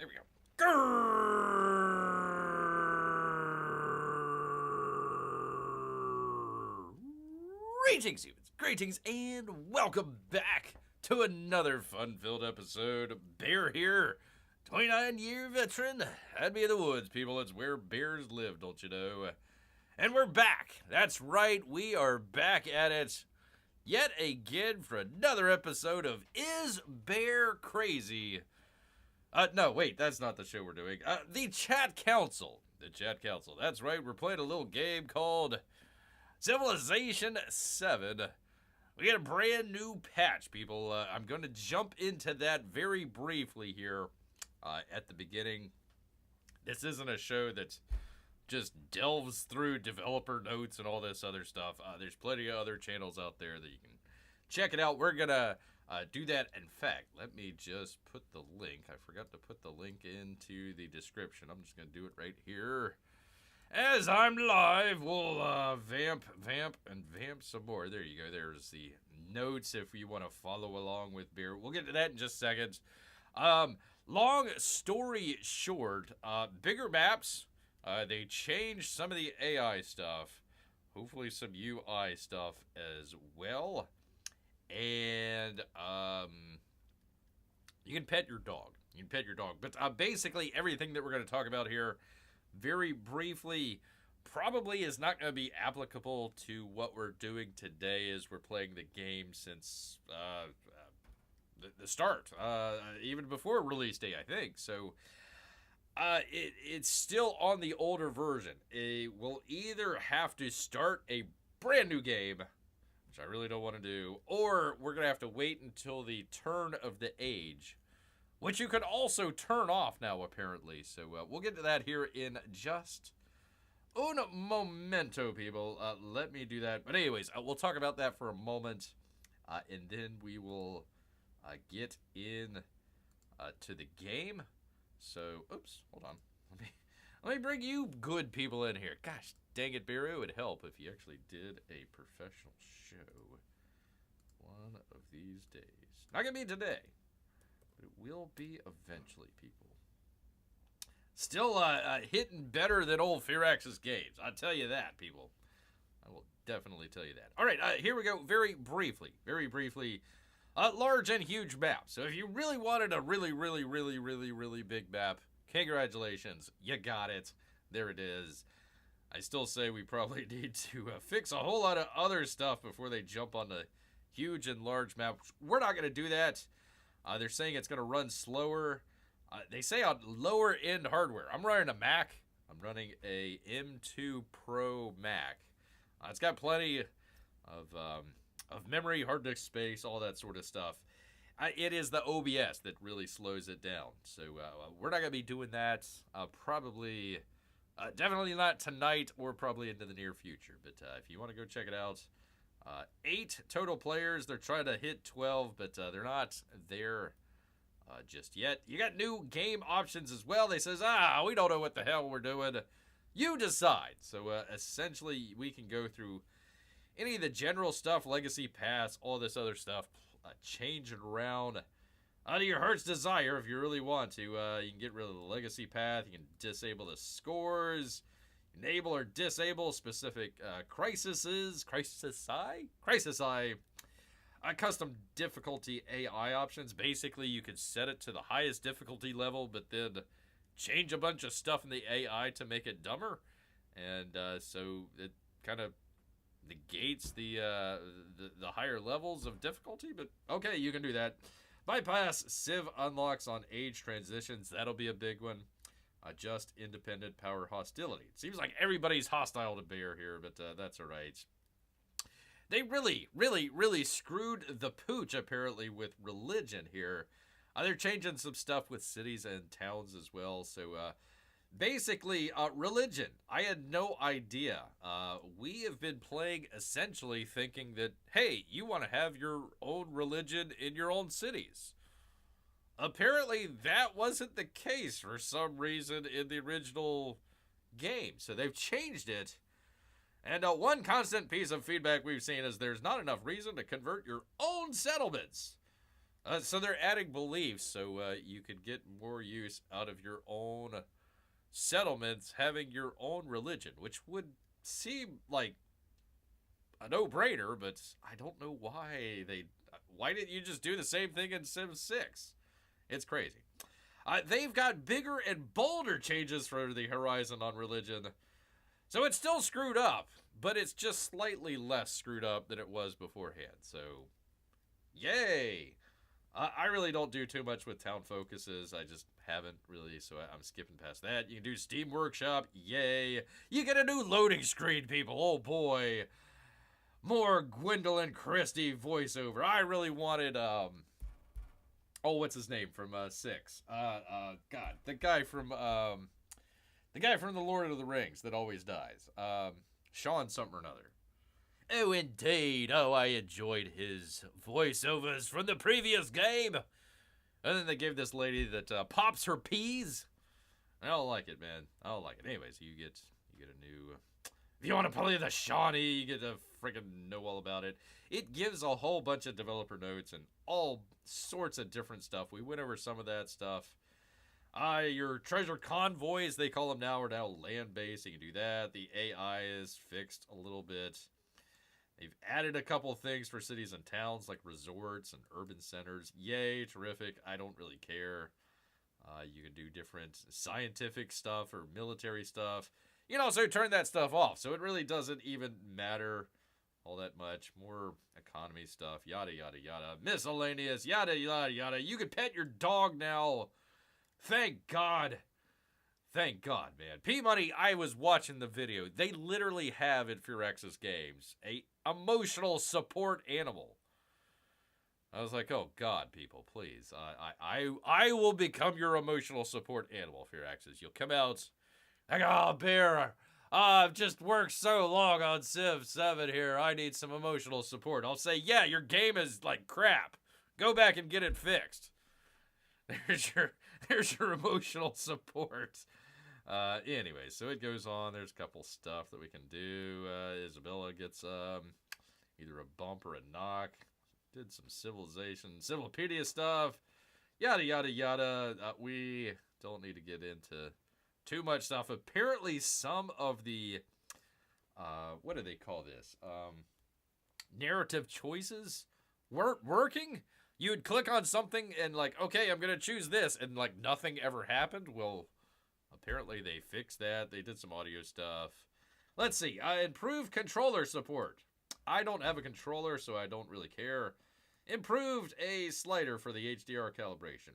There we go. Grrrrr. Greetings, and welcome back to another fun-filled episode. Bear here, 29-year veteran. I'd be in the woods, people. It's where bears live, don't you know? And we're back. That's right, we are back at it yet again for another episode of Is Bear Crazy? No, wait, that's not the show we're doing. The Chat Council. The Chat Council. That's right, we're playing a little game called Civilization 7. We got a brand new patch, people. I'm going to jump into that very briefly here at the beginning. This isn't a show that just delves through developer notes and all this other stuff. There's plenty of other channels out there that you can check it out. We're going to do that. In fact, let me just put the link. I forgot to put the link into the description. I'm just going to do it right here. As I'm live, we'll vamp some more. There you go. There's the notes if you want to follow along with Beer. We'll get to that in just seconds. Long story short, bigger maps. They changed some of the AI stuff. Hopefully some UI stuff as well. And you can pet your dog. But basically everything that we're going to talk about here very briefly probably is not going to be applicable to what we're doing today as we're playing the game since the start, even before release day, I think. So it's still on the older version. We'll either have to start a brand new game, which I really don't want to do, or we're going to have to wait until the turn of the age, which you can also turn off now, apparently. So we'll get to that here in just un momento, people. Let me do that. But anyways, we'll talk about that for a moment, and then we will get in to the game. So, oops, hold on. Let me bring you good people in here. Gosh, dang it, Bear, it would help if you actually did a professional show one of these days. Not gonna be today, but it will be eventually, people. Still hitting better than old Firax's games. I'll tell you that, people. I will definitely tell you that. All right, here we go. Very briefly. Large and huge map. So if you really wanted a really big map, congratulations. You got it. There it is. I still say we probably need to fix a whole lot of other stuff before they jump on the huge and large maps. We're not going to do that. They're saying it's going to run slower. They say on lower end hardware. I'm running a Mac. I'm running a M2 Pro Mac. It's got plenty of memory, hard disk space, all that sort of stuff. It is the OBS that really slows it down. So we're not going to be doing that probably, definitely not tonight or probably into the near future. But if you want to go check it out, 8 total players. They're trying to hit 12, but they're not there just yet. You got new game options as well. They says, we don't know what the hell we're doing. You decide. So essentially, we can go through any of the general stuff, legacy pass, all this other stuff, change it around to your heart's desire if you really want to. You can get rid of the legacy path. You can disable the scores, enable or disable specific crisis custom difficulty AI options. Basically, you could set it to the highest difficulty level, but then change a bunch of stuff in the AI to make it dumber, and so it kind of negates the higher levels of difficulty. But okay, you can do that. Bypass Civ unlocks on age transitions. That'll be a big one. Adjust independent power hostility. It seems like everybody's hostile to Bear here, but that's all right. They really screwed the pooch, apparently, with religion here. They're changing some stuff with cities and towns as well. So basically, religion. I had no idea. We have been playing essentially thinking that, hey, you want to have your own religion in your own cities. Apparently, that wasn't the case for some reason in the original game. So they've changed it. And one constant piece of feedback we've seen is there's not enough reason to convert your own settlements. So they're adding beliefs so you could get more use out of your own settlements having your own religion, which would seem like a no-brainer, but I don't know why they. Why didn't you just do the same thing in Sim 6? It's crazy. They've got bigger and bolder changes for the horizon on religion. So it's still screwed up, but it's just slightly less screwed up than it was beforehand. So, yay! I really don't do too much with town focuses. I just haven't really, so I'm skipping past that. You can do Steam Workshop. Yay! You get a new loading screen, people. Oh boy. More Gwendolyn Christie voiceover. I really wanted, what's his name from 6? God, the guy from The Lord of the Rings that always dies. Sean something or another. Oh, indeed. Oh, I enjoyed his voiceovers from the previous game. And then they gave this lady that pops her peas. I don't like it, man. I don't like it. Anyways, you get a new. If you want to play the Shawnee, you get to freaking know all about it. It gives a whole bunch of developer notes and all sorts of different stuff. We went over some of that stuff. Your treasure convoys, they call them now, are now land-based. You can do that. The AI is fixed a little bit. They've added a couple things for cities and towns, like resorts and urban centers. Yay, terrific. I don't really care. You can do different scientific stuff or military stuff. You can also turn that stuff off, so it really doesn't even matter all that much. More economy stuff, yada, yada, yada. Miscellaneous, yada, yada, yada. You can pet your dog now. Thank God. Thank God, man. P-Money, I was watching the video. They literally have in Firaxis games a emotional support animal. I was like, oh God, people, please. I will become your emotional support animal, Firaxis. You'll come out like, oh, Bear, I've just worked so long on Civ 7 here. I need some emotional support. I'll say, yeah, your game is like crap. Go back and get it fixed. There's your emotional support. Anyway, so it goes on. There's a couple stuff that we can do. Isabella gets either a bump or a knock. Did some Civilopedia stuff. Yada, yada, yada. We don't need to get into too much stuff. Apparently, some of the, what do they call this? Narrative choices weren't working. You would click on something and like, okay, I'm going to choose this. And like nothing ever happened. Well, apparently they fixed that. They did some audio stuff. Let's see. Improved controller support. I don't have a controller, so I don't really care. Improved a slider for the HDR calibration.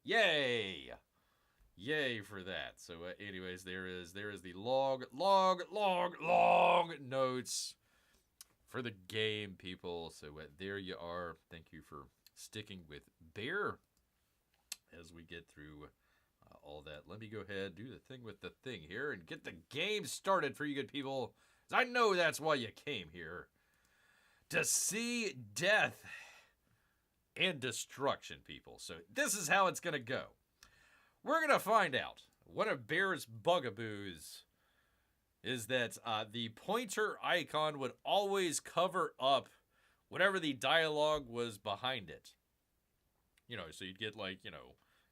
Yay! Yay for that. So anyways, there is the log notes for the game, people. So there you are. Thank you for sticking with Bear as we get through all that. Let me go ahead, do the thing with the thing here, and get the game started for you good people. 'Cause I know that's why you came here. To see death and destruction, people. So this is how it's going to go. We're going to find out. One of Bear's bugaboos is that the pointer icon would always cover up whatever the dialogue was behind it. You know, so you'd get like,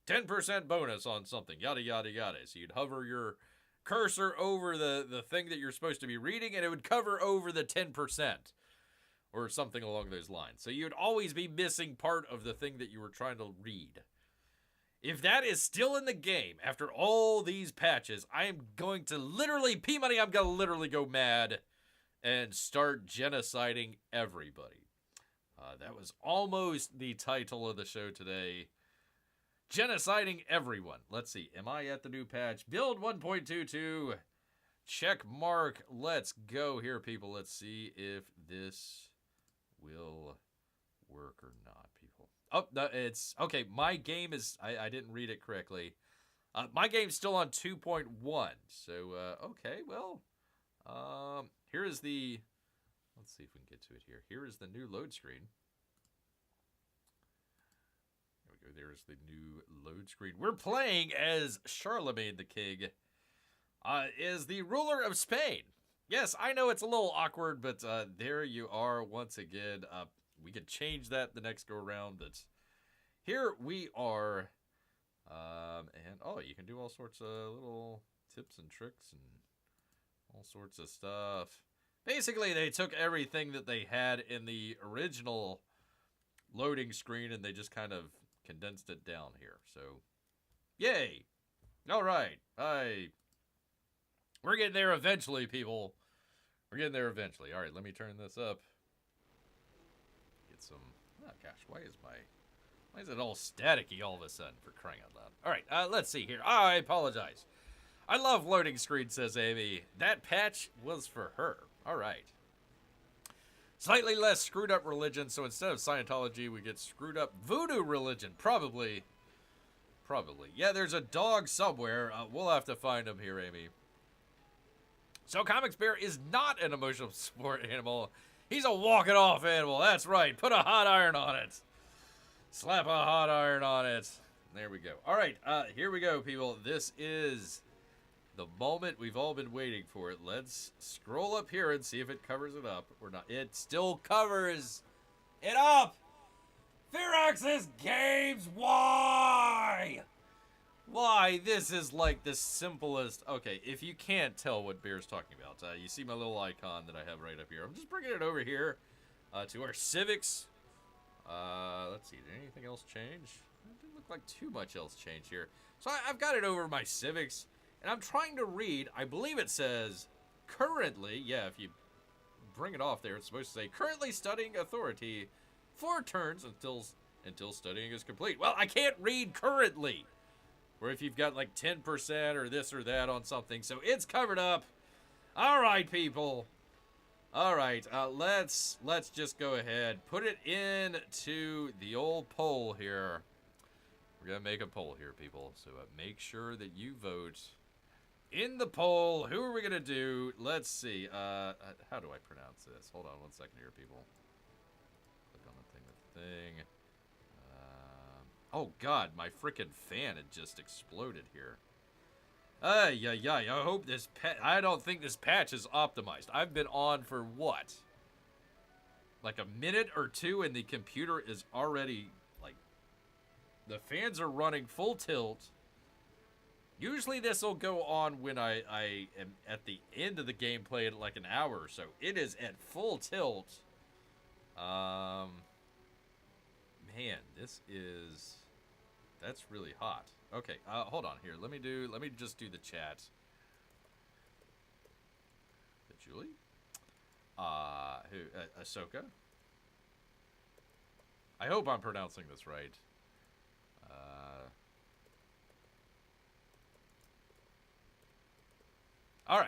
10% bonus on something, yada, yada, yada. So you'd hover your cursor over the thing that you're supposed to be reading, and it would cover over the 10%. Or something along those lines. So you'd always be missing part of the thing that you were trying to read. If that is still in the game after all these patches, I am going to literally, P-Money, I'm going to literally go mad and start genociding everybody. That was almost the title of the show today. Genociding everyone. Let's see. Am I at the new patch? Build 1.22. Check mark. Let's go here, people. Let's see if this will work or not, people. Oh, no, it's okay. My game is, I didn't read it correctly. My game's still on 2.1. So, okay, well, here is the, let's see if we can get to it here. Here is the new load screen. There we go. There's the new load screen. We're playing as Charlemagne the King, is the ruler of Spain. Yes, I know it's a little awkward, but there you are once again. we could change that the next go around. But here we are. And oh, you can do all sorts of little tips and tricks and all sorts of stuff. Basically, they took everything that they had in the original loading screen and they just kind of condensed it down here. So, yay! All right, we're getting there eventually, people. We're getting there eventually. All right, let me turn this up. Get some. Oh gosh, why is it all staticky all of a sudden? For crying out loud! All right, let's see here. I apologize. I love loading screens, says Amy. That patch was for her. All right. Slightly less screwed up religion, so instead of Scientology, we get screwed up voodoo religion. Probably. Yeah, there's a dog somewhere. We'll have to find him here, Amy. So Comics Bear is not an emotional support animal. He's a walk-it-off animal. That's right. Put a hot iron on it. Slap a hot iron on it. There we go. All right, here we go, people. This is the moment we've all been waiting for. It. Let's scroll up here and see if it covers it up or not. It still covers it up. Firaxis Games, why? Why? This is like the simplest. Okay, if you can't tell what Bear's talking about, you see my little icon that I have right up here. I'm just bringing it over here to our Civets. Let's see, did anything else change? It didn't look like too much else changed here. So I've got it over my Civets, and I'm trying to read. I believe it says currently, yeah, if you bring it off there, it's supposed to say currently studying authority 4 turns until studying is complete. Well, I can't read currently. Or if you've got like 10% or this or that on something. So it's covered up. All right, people. All right, let's just go ahead. Put it into the old poll here. We're going to make a poll here, people. So make sure that you vote in the poll. Who are we going to do? Let's see. How do I pronounce this? Hold on 1 second here, people. Click on the thing. Oh, God, my frickin' fan had just exploded here. Yeah. I hope this I don't think this patch is optimized. I've been on for what? Like a minute or two, and the computer is already, like, the fans are running full tilt. Usually this will go on when I am at the end of the gameplay at like an hour or so. It is at full tilt. Man, that's really hot. Okay, hold on here. Let me just do the chat. Julie? Ahsoka? I hope I'm pronouncing this right. All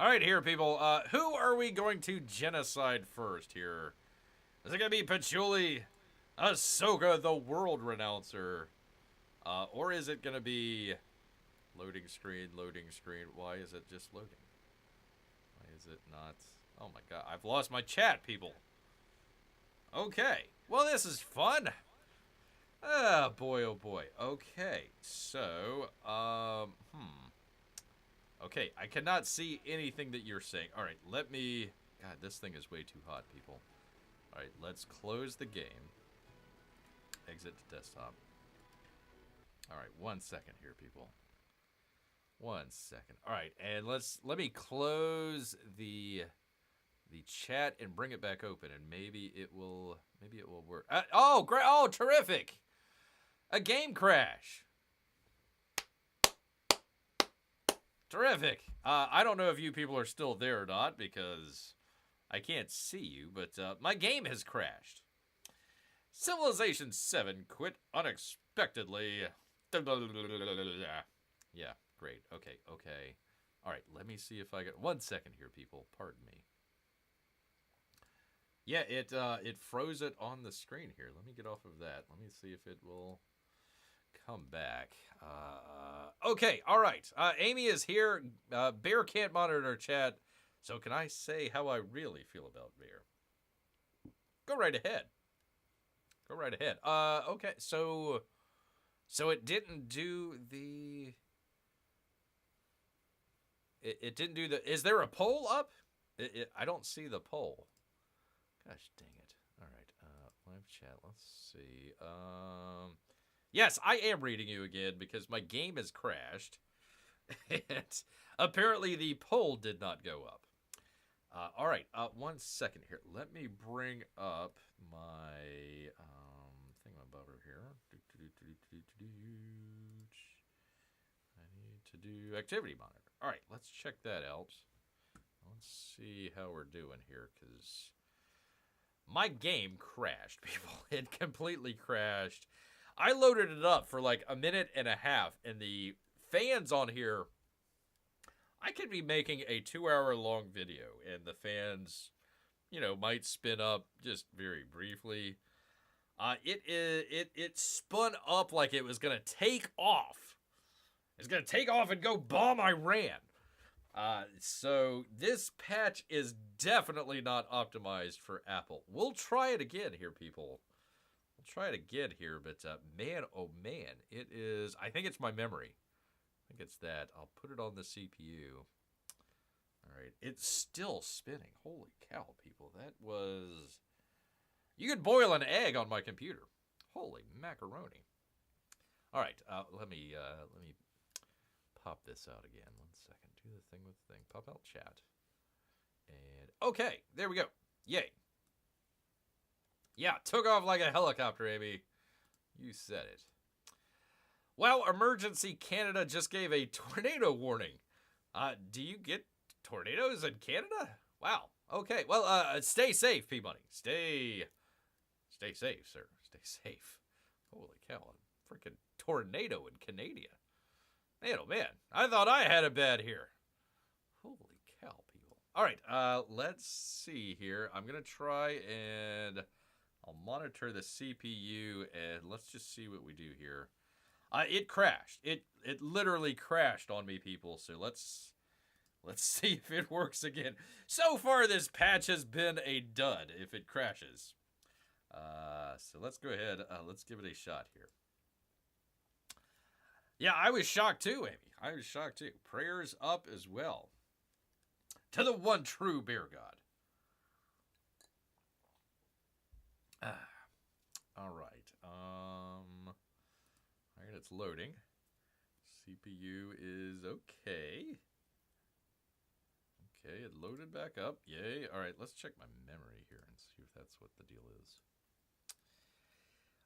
right, here, people. Who are we going to genocide first here? Is it going to be Patchouli, Ahsoka, the world renouncer? Or is it going to be loading screen? Why is it just loading? Why is it not? Oh my God, I've lost my chat, people. Okay, well, this is fun. Oh boy. Okay, so, okay, I cannot see anything that you're saying. All right, let me... God, this thing is way too hot, people. All right, let's close the game. Exit to desktop. All right, 1 second here, people. 1 second. All right, and let me close the chat and bring it back open, and maybe it will work. Oh, great! Oh, terrific! A game crash. Terrific. I don't know if you people are still there or not because I can't see you, but my game has crashed. Civilization 7 quit unexpectedly. Yeah, great. Okay. All right, let me see if I get 1 second here, people. Pardon me. Yeah, it froze it on the screen here. Let me get off of that. Let me see if it will come back. Okay, all right. Amy is here. Bear can't monitor chat, so can I say how I really feel about Bear? Go right ahead. Okay, so it didn't do the... It didn't do the... Is there a poll up? I don't see the poll. Gosh dang it. All right. chat. Let's see. Yes, I am reading you again because my game has crashed. And apparently the poll did not go up. All right, 1 second here. Let me bring up my thingamabobber here. I need to do activity monitor. All right, let's check that out. Let's see how we're doing here, because my game crashed, people. It completely crashed. I loaded it up for like a minute and a half, and the fans on here, I could be making a 2-hour-long video, and the fans, you know, might spin up just very briefly. It spun up like it was gonna take off. It's gonna take off and go bomb Iran. So this patch is definitely not optimized for Apple. We'll try it again here, people. We'll try it again here, but man, oh man, it is. I think it's my memory. I think it's that. I'll put it on the CPU. All right, it's still spinning. Holy cow, people! That was. You could boil an egg on my computer. Holy macaroni! All right, let me pop this out again. 1 second. Do the thing with the thing. Pop out chat. And okay, there we go. Yay! Yeah, took off like a helicopter, Amy. You said it. Well, Emergency Canada just gave a tornado warning. Do you get tornadoes in Canada? Wow. Okay. Well, stay safe, P-Money. Stay safe, sir. Stay safe. Holy cow. A freaking tornado in Canada. Man, oh man. I thought I had it bad here. Holy cow, people. All right. Let's see here. I'm going to try and I'll monitor the CPU and let's just see what we do here. It crashed. It literally crashed on me, people. So let's see if it works again. So far, this patch has been a dud if it crashes. So let's go ahead. Let's give it a shot here. Yeah, I was shocked too, Amy. I was shocked too. Prayers up as well. To the one true bear god. All right. Alright, it's loading. CPU is okay. Okay, it loaded back up. Yay. Alright, let's check my memory here and see if that's what the deal is.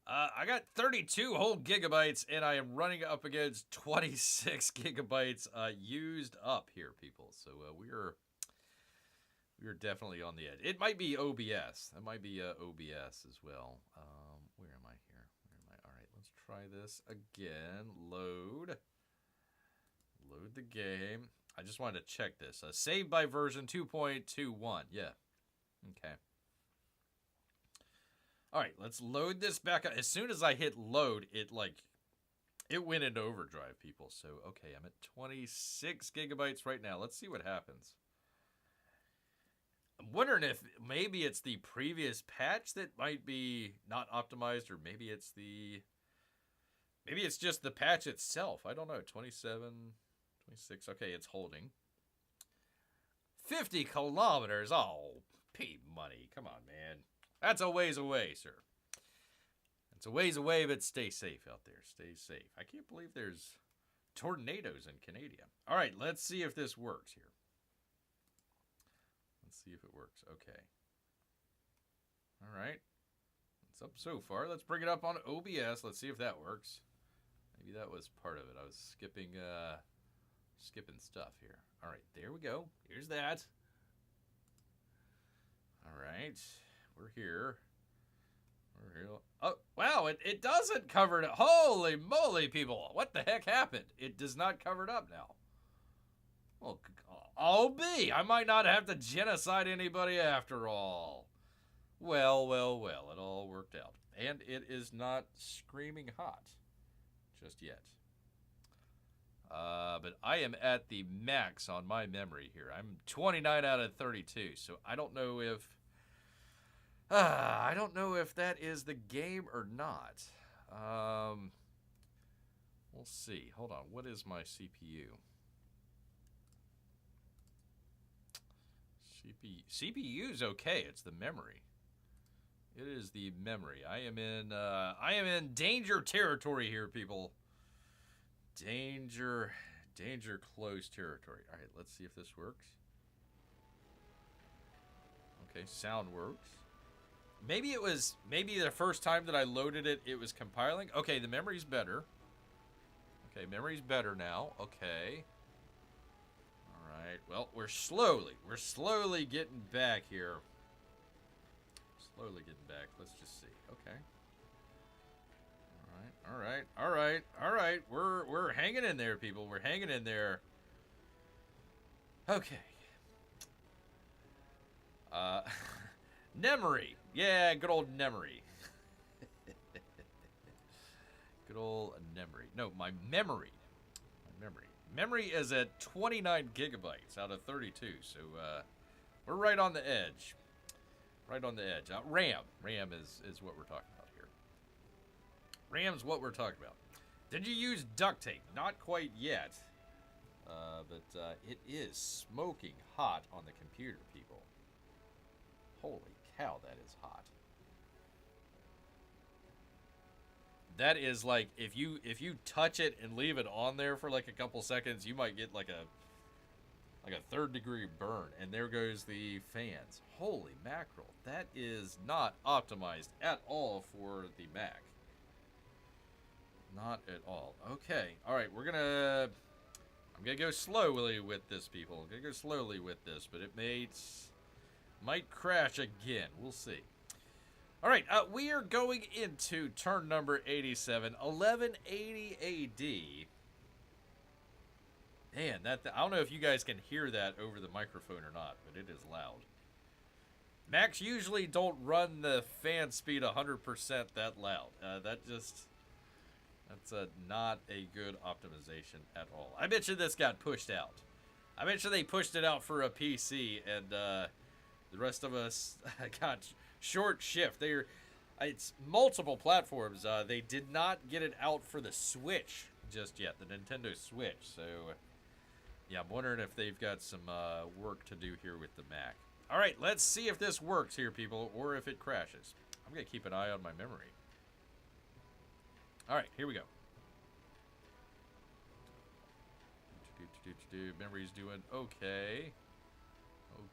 I got 32 whole gigabytes, and I am running up against 26 gigabytes used up here, people. So we are definitely on the edge. It might be OBS. It might be OBS as well. Where am I here? Where am I? All right, let's try this again. Load the game. I just wanted to check this. Saved by version 2.21. Yeah. Okay. All right, let's load this back up. As soon as I hit load, it went into overdrive, people. So, okay, I'm at 26 gigabytes right now. Let's see what happens. I'm wondering if maybe it's the previous patch that might be not optimized, or maybe it's just the patch itself. I don't know. 27, 26. Okay, it's holding. 50 kilometers. Oh, P-Money. Come on, man. That's a ways away, sir. It's a ways away, but stay safe out there. Stay safe. I can't believe there's tornadoes in Canada. All right, let's see if this works here. Let's see if it works. Okay. All right. It's up so far. Let's bring it up on OBS. Let's see if that works. Maybe that was part of it. I was skipping stuff here. All right, there we go. Here's that. All right. We're here. We're here. Oh, wow, it doesn't cover it. Holy moly, people. What the heck happened? It does not cover it up now. Well, I might not have to genocide anybody after all. Well, it all worked out. And it is not screaming hot just yet. But I am at the max on my memory here. I'm 29 out of 32, so I don't know if that is the game or not. We'll see. Hold on. What is my CPU? CPU is okay. It's the memory. It is the memory. I am in danger territory here, people. Danger close territory. All right, let's see if this works. Okay, sound works. Maybe the first time that I loaded it, it was compiling. Okay, the memory's better. Okay, memory's better now. Okay. All right. Well, we're slowly getting back here. Slowly getting back. Let's just see. Okay. All right. We're hanging in there, people. We're hanging in there. Okay. Nemery. Yeah, good old Nemery. Good old Nemery. No, my memory. Memory is at 29 gigabytes out of 32, so we're right on the edge. Right on the edge. RAM. RAM is what we're talking about here. RAM's what we're talking about. Did you use duct tape? Not quite yet. But it is smoking hot on the computer, people. Holy cow, that is hot. That is like, if you touch it and leave it on there for like a couple seconds, you might get like a 3rd degree burn. And there goes the fans. Holy mackerel. That is not optimized at all for the Mac. Not at all. Okay. All right, I'm going to go slowly with this, people. I'm going to go slowly with this, but it might crash again. We'll see. All right, we are going into turn number 87, 1180 AD. Man, I don't know if you guys can hear that over the microphone or not, but it is loud. Macs usually don't run the fan speed 100% that loud. That's not a good optimization at all. I bet you this got pushed out. I bet you they pushed it out for a PC, and the rest of us got short shift. It's multiple platforms. They did not get it out for the Switch just yet, the Nintendo Switch. So, yeah, I'm wondering if they've got some work to do here with the Mac. All right, let's see if this works here, people, or if it crashes. I'm going to keep an eye on my memory. All right, here we go. Memory's doing okay.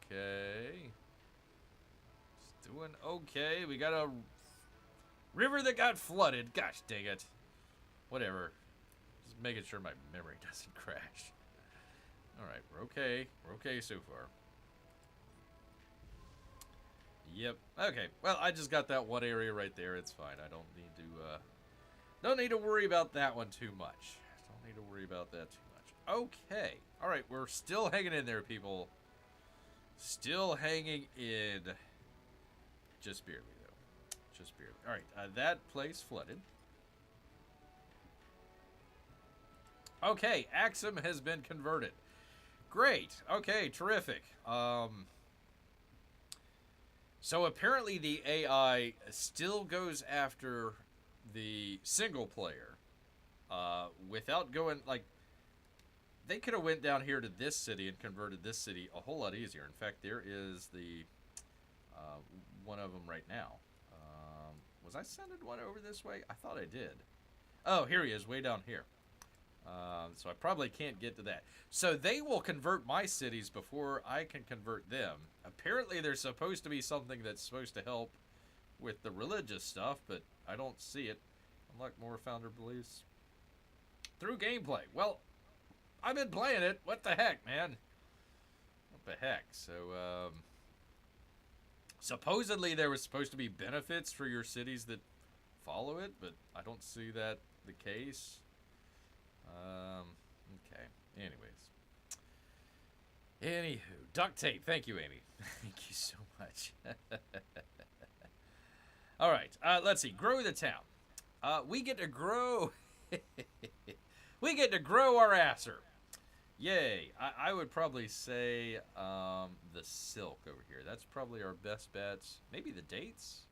Okay. It's doing okay. We got a river that got flooded. Gosh dang it. Whatever. Just making sure my memory doesn't crash. Alright, we're okay. We're okay so far. Yep. Okay. Well, I just got that one area right there. It's fine. I don't need to worry about that one too much. Don't need to worry about that too much. Okay. All right. We're still hanging in there, people. Still hanging in. Just barely, though. Just barely. All right. That place flooded. Okay. Axum has been converted. Great. Okay. Terrific. So apparently the AI still goes after the single player without going, like, they could have went down here to this city and converted this city a whole lot easier. In fact, there is the one of them right now. Was I sending one over this way? I thought I did. Oh, here he is, way down here. So I probably can't get to that. So they will convert my cities before I can convert them. Apparently there's supposed to be something that's supposed to help with the religious stuff, but I don't see it. Unlock more founder beliefs through gameplay. Well, I've been playing it. What the heck, man? What the heck? So, supposedly there was supposed to be benefits for your cities that follow it, but I don't see that the case. Okay. Anywho, duct tape. Thank you, Amy. Thank you so much. All right. Let's see. Grow the town. We get to grow. We get to grow our asser. Yay. I would probably say the silk over here. That's probably our best bets. Maybe the dates?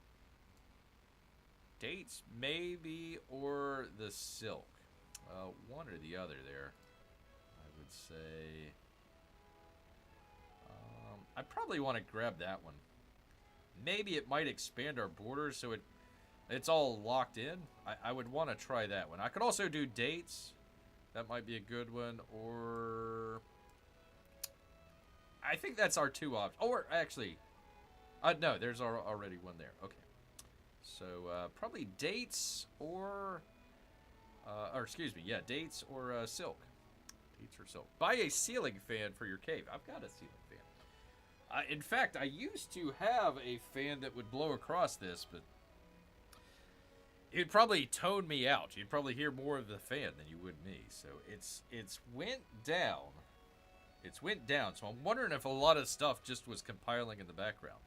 Dates, maybe, or the silk. One or the other there. I would say... I probably want to grab that one maybe it might expand our borders so it's all locked in. I would want to try that one. I could also do dates. That might be a good one. Or I think that's our 2 options. Or actually, no, there's already one there. Okay. So probably dates or excuse me, yeah, dates or silk. Dates or silk. Buy a ceiling fan for your cave. I've got a ceiling fan. In fact, I used to have a fan that would blow across this, but it'd probably tone me out. You'd probably hear more of the fan than you would me. So it's went down. It's went down. So I'm wondering if a lot of stuff just was compiling in the background.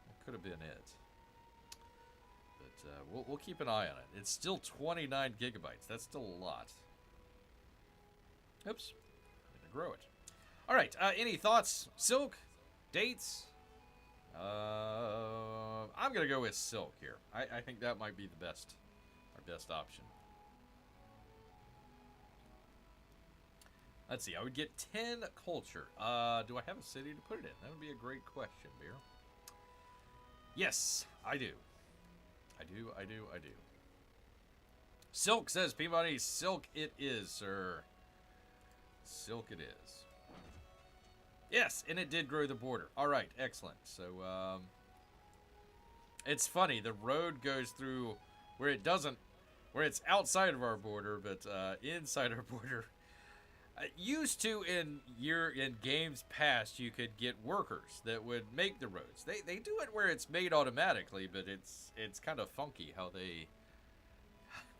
That could have been it. But we'll keep an eye on it. It's still 29 gigabytes. That's still a lot. Oops. I'm gonna grow it. All right. Any thoughts? Silk? Dates? I'm gonna go with silk here. I think that might be the best, our best option. Let's see. I would get 10 culture. Do I have a city to put it in? That would be a great question, Beer. Yes, I do. I do. Silk, says Peabody. Silk it is, sir. Silk it is. Yes, and it did grow the border. All right, excellent. So, it's funny. The road goes through where it doesn't, where it's outside of our border, but inside our border. Used to in games past, you could get workers that would make the roads. They do it where it's made automatically, but it's kind of funky how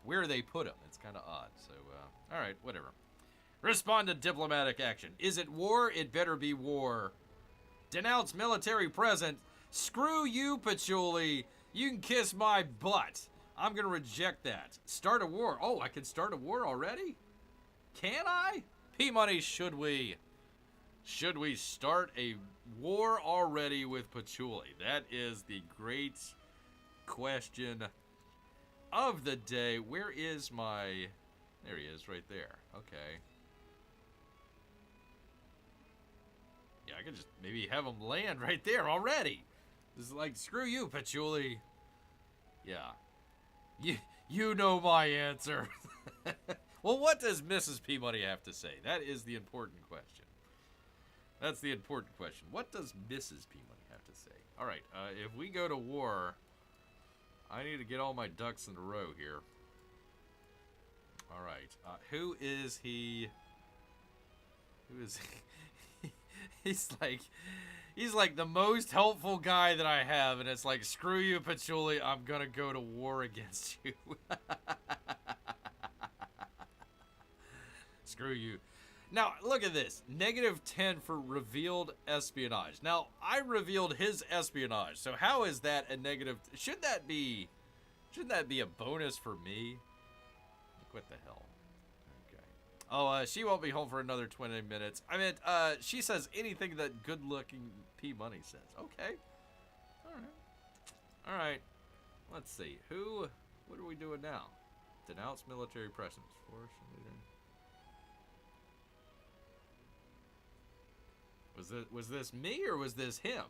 where they put them. It's kind of odd. So, all right, whatever. Respond to diplomatic action. Is it war? It better be war. Denounce military presence. Screw you, Patchouli. You can kiss my butt. I'm going to reject that. Start a war. Oh, I can start a war already? Can I? P-Money, should we? Should we start a war already with Patchouli? That is the great question of the day. Where is my... There he is, right there. Okay. Yeah, I could just maybe have him land right there already. Just like, screw you, Patchouli. Yeah. You know my answer. Well, what does Mrs. P-Money have to say? That is the important question. That's the important question. What does Mrs. P-Money have to say? All right, if we go to war, I need to get all my ducks in a row here. All right, who is he? Who is he? He's like the most helpful guy that I have, and it's like, screw you, Patchouli, I'm gonna go to war against you. Screw you. Now, look at this. -10 for revealed espionage. Now, I revealed his espionage, so how is that a negative? Shouldn't that be a bonus for me? Like, what the hell? Okay. Oh, she won't be home for another 20 minutes. I meant, she says anything that good-looking P-Money says. Okay. All right. Let's see. What are we doing now? Denounce military presence. Force leader. Was this me or was this him?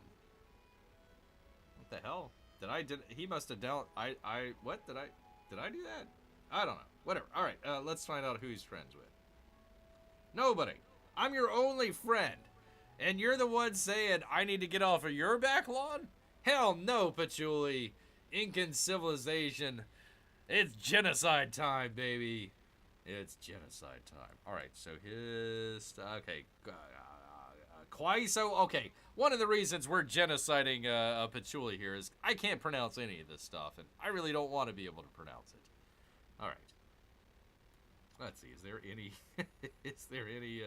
What the hell? He must have dealt, what? Did I do that? I don't know. Whatever. All right, let's find out who he's friends with. Nobody. I'm your only friend. And you're the one saying I need to get off of your back lawn? Hell no, Patchouli. Incan civilization. It's genocide time, baby. It's genocide time. All right, so okay. Quaiso, okay. One of the reasons we're genociding Patchouli here is I can't pronounce any of this stuff, and I really don't want to be able to pronounce it. All right. Let's see. Is there any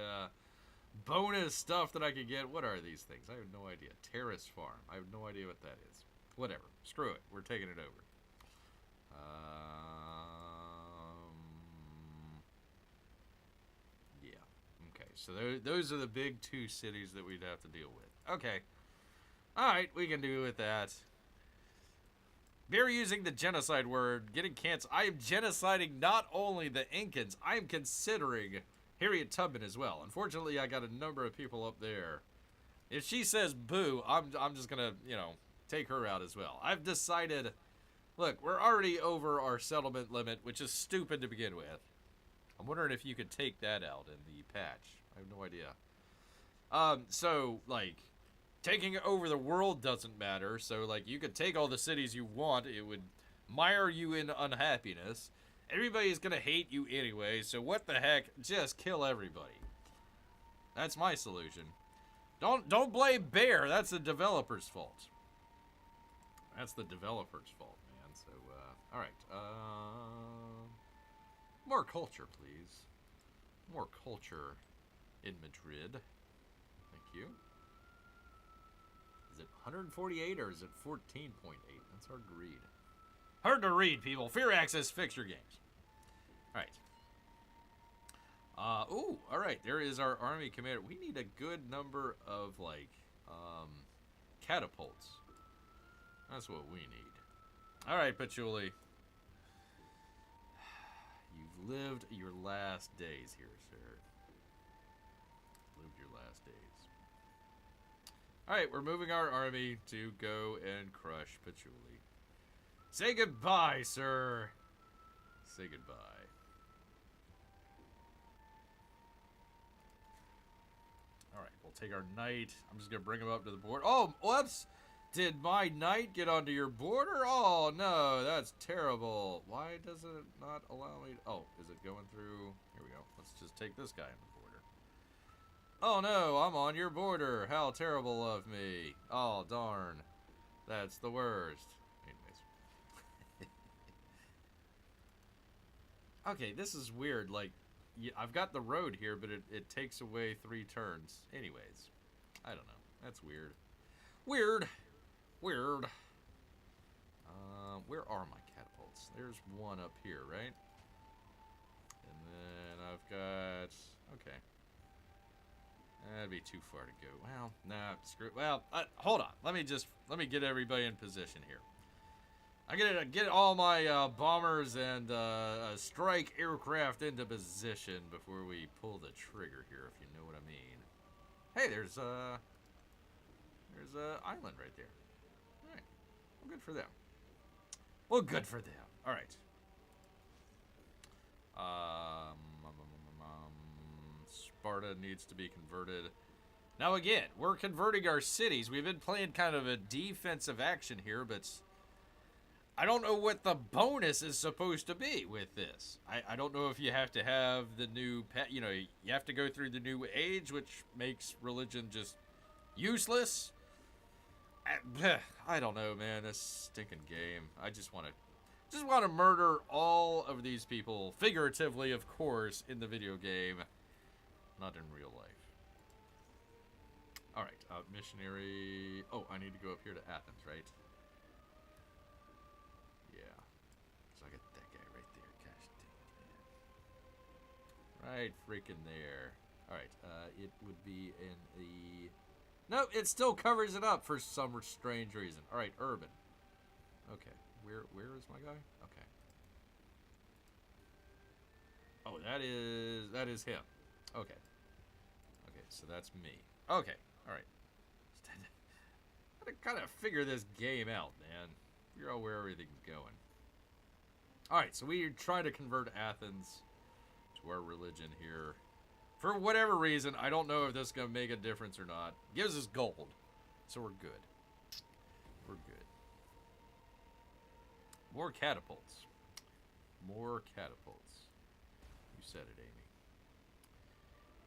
bonus stuff that I could get? What are these things? I have no idea. Terrace Farm. I have no idea what that is. Whatever. Screw it. We're taking it over. So those are the big 2 cities that we'd have to deal with. Okay. All right, we can do with that. They're using the genocide word, getting canceled. I am genociding not only the Incans, I am considering Harriet Tubman as well. Unfortunately, I got a number of people up there. If she says boo, I'm just gonna, take her out as well. I've decided, look, we're already over our settlement limit, which is stupid to begin with. I'm wondering if you could take that out in the patch. I have no idea. So, like, taking over the world doesn't matter. So, like, you could take all the cities you want. It would mire you in unhappiness. Everybody's gonna hate you anyway, so what the heck? Just kill everybody. That's my solution. Don't blame Bear. That's the developer's fault. That's the developer's fault, man. So, alright. More culture, please. More culture in Madrid. Thank you. Is it 148 or is it 14.8? That's hard to read. Hard to read, people. Fear Access, fix your games. Alright. Ooh, alright. There is our army commander. We need a good number of, like, catapults. That's what we need. Alright, Patchouli. You've lived your last days here, sir. Lived your last days. Alright, we're moving our army to go and crush Patchouli. Say goodbye, sir. Say goodbye. Alright, we'll take our knight. I'm just going to bring him up to the board. Oh, whoops! Did my knight get onto your border? Oh, no, that's terrible. Why does it not allow me to... Oh, is it going through... Here we go. Let's just take this guy on the border. Oh, no, I'm on your border. How terrible of me. Oh, darn. That's the worst. Anyways. Okay, this is weird. Like, I've got the road here, but it takes away 3 turns. Anyways, I don't know. That's weird. Weird. Weird. Where are my catapults? There's one up here, right? And then I've got... Okay. That'd be too far to go. Well, nah, screw... Well, hold on. Let me get everybody in position here. I gotta get all my bombers and strike aircraft into position before we pull the trigger here, if you know what I mean. Hey, there's an island right there. All right. Well, good for them. Well, good for them. All right. Sparta needs to be converted. Now, again, we're converting our cities. We've been playing kind of a defensive action here, but I don't know what the bonus is supposed to be with this. I don't know if you have to have the new pet, you know, you have to go through the new age, which makes religion just useless. I don't know, man. This stinking game. I just want to murder all of these people, figuratively, of course, in the video game, not in real life. All right, missionary. Oh, I need to go up here to Athens, right? Yeah. So I got that guy right there. Gosh dang it, man. Right freaking there. All right, it would be in the... No, it still covers it up for some strange reason. All right, urban. Okay, where is my guy? Okay. Oh, that is him. Okay. Okay, so that's me. Okay, all right. Gotta kind of figure this game out, man. Figure out where everything's going. All right, so we try to convert Athens to our religion here. For whatever reason, I don't know if this is going to make a difference or not. Gives us gold. So we're good. We're good. More catapults. More catapults. You said it, Amy.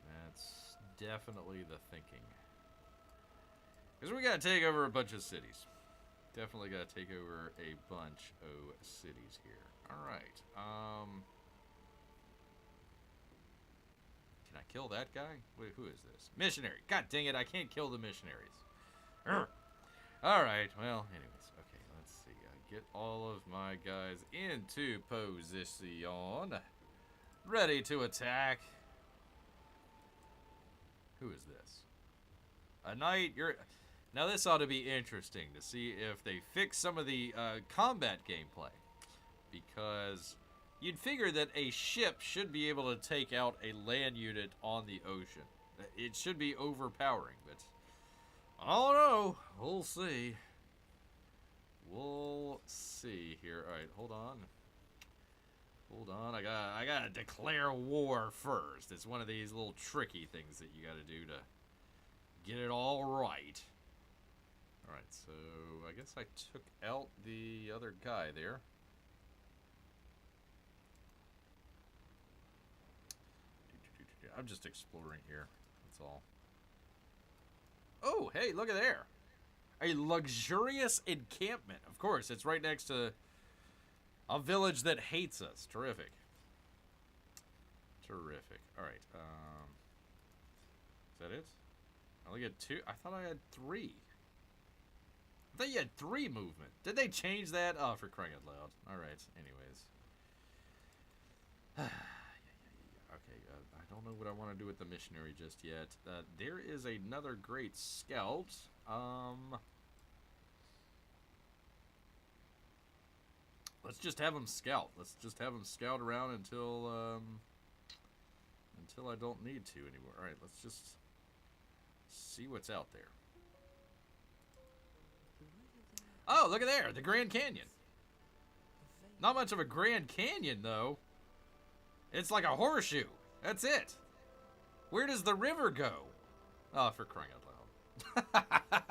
That's definitely the thinking. Because we got to take over a bunch of cities. Definitely got to take over a bunch of cities here. Alright. Can I kill that guy? Wait, who is this? Missionary. God dang it, I can't kill the missionaries. Alright, well, anyways. Okay, let's see. Get all of my guys into position. Ready to attack. Who is this? A knight? Now this ought to be interesting to see if they fix some of the combat gameplay. Because you'd figure that a ship should be able to take out a land unit on the ocean. It should be overpowering, but I don't know. We'll see. We'll see here. All right, hold on. Hold on. I gotta declare war first. It's one of these little tricky things that you gotta do to get it all right. All right, so I guess I took out the other guy there. I'm just exploring here. That's all. Oh, hey, look at there. A luxurious encampment. Of course, it's right next to a village that hates us. Terrific. Terrific. All right. Is that it? I only get 2. I thought I had 3. I thought you had 3 movement. Did they change that? Oh, for crying out loud. All right. Anyways. Okay. I don't know what I want to do with the missionary just yet. There is another great scout. Let's just have him scout. Let's just have him scout around until I don't need to anymore. All right, let's just see what's out there. Oh, look at there, the Grand Canyon. Not much of a Grand Canyon, though. It's like a horseshoe. That's it. Where does the river go? Oh, for crying out loud.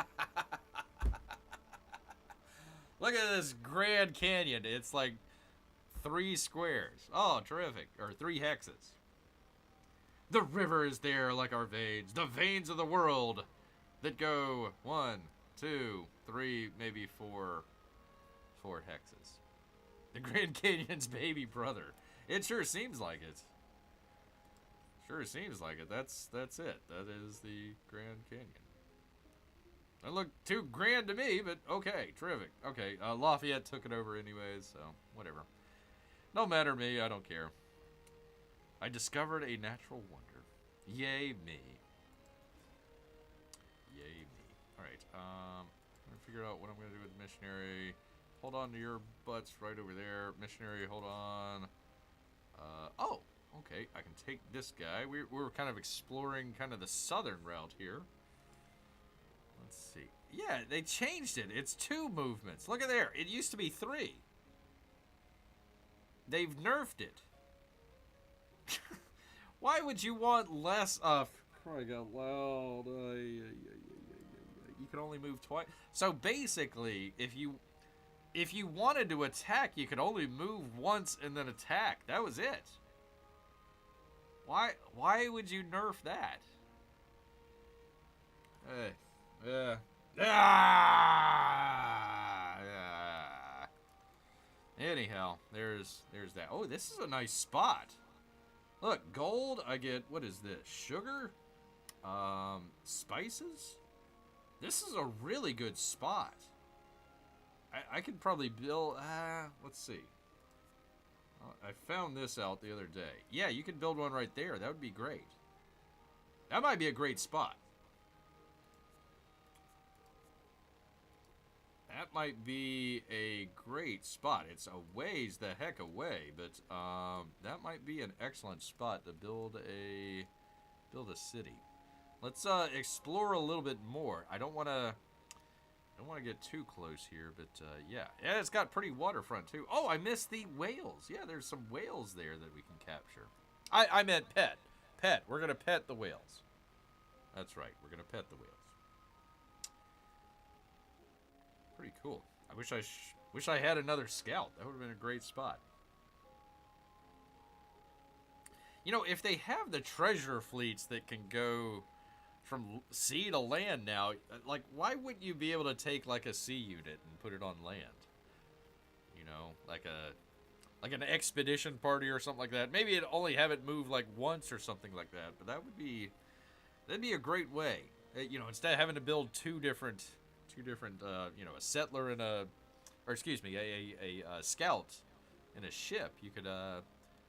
Look at this Grand Canyon. It's like 3 squares. Oh, terrific. Or 3 hexes. The river is there like our veins. The veins of the world that go 1, 2, 3, maybe 4 hexes. The Grand Canyon's baby brother. It sure seems like it. Sure seems like it. That's it. That is the Grand Canyon. It looked too grand to me, but okay, terrific. Okay, Lafayette took it over anyways, so whatever. No matter to me, I don't care. I discovered a natural wonder. Yay me. Yay me. Alright, I'm gonna figure out what I'm gonna do with the missionary. Hold on to your butts right over there. Missionary, hold on. Oh, okay, I can take this guy. We're kind of exploring kind of the southern route here. Let's see. Yeah, they changed it. It's 2 movements. Look at there. It used to be 3. They've nerfed it. Why would you want less of... Crying out loud. You can only move twice. So basically, if you wanted to attack, you could only move once and then attack. That was it. Why would you nerf that? Hey. Yeah. Anyhow, there's that. Oh, this is a nice spot. Look, gold. I get, what is this? Sugar? Spices? This is a really good spot. I could probably build, let's see. I found this out the other day. Yeah, you can build one right there. That would be great. That might be a great spot. That might be a great spot. It's a ways the heck away, but that might be an excellent spot to build a city. Let's explore a little bit more. I don't want to get too close here, but yeah, it's got pretty waterfront too. Oh, I missed the whales. Yeah, there's some whales there that we can capture. I meant pet. Pet. We're gonna pet the whales. That's right. We're gonna pet the whales. Pretty cool. I wish I had another scout. That would have been a great spot. You know, if they have the treasure fleets that can go from sea to land now, like, why wouldn't you be able to take like a sea unit and put it on land? You know, like an expedition party or something like that. Maybe it'd only have it move like once or something like that. But that'd be a great way. You know, instead of having to build two different, you know, a settler and a scout and a ship, you could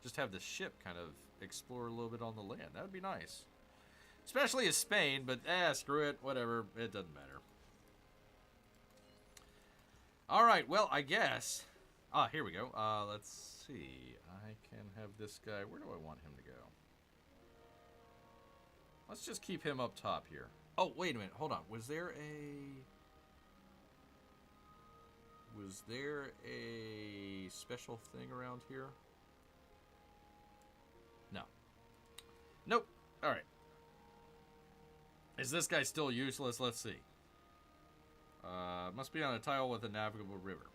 just have the ship kind of explore a little bit on the land. That would be nice. Especially as Spain, but screw it, whatever, it doesn't matter. Alright, well, I guess, here we go. Let's see, I can have this guy, where do I want him to go? Let's just keep him up top here. Oh, wait a minute, hold on, was there Was there a special thing around here? No. Nope. Alright. Is this guy still useless? Let's see. Must be on a tile with a navigable river.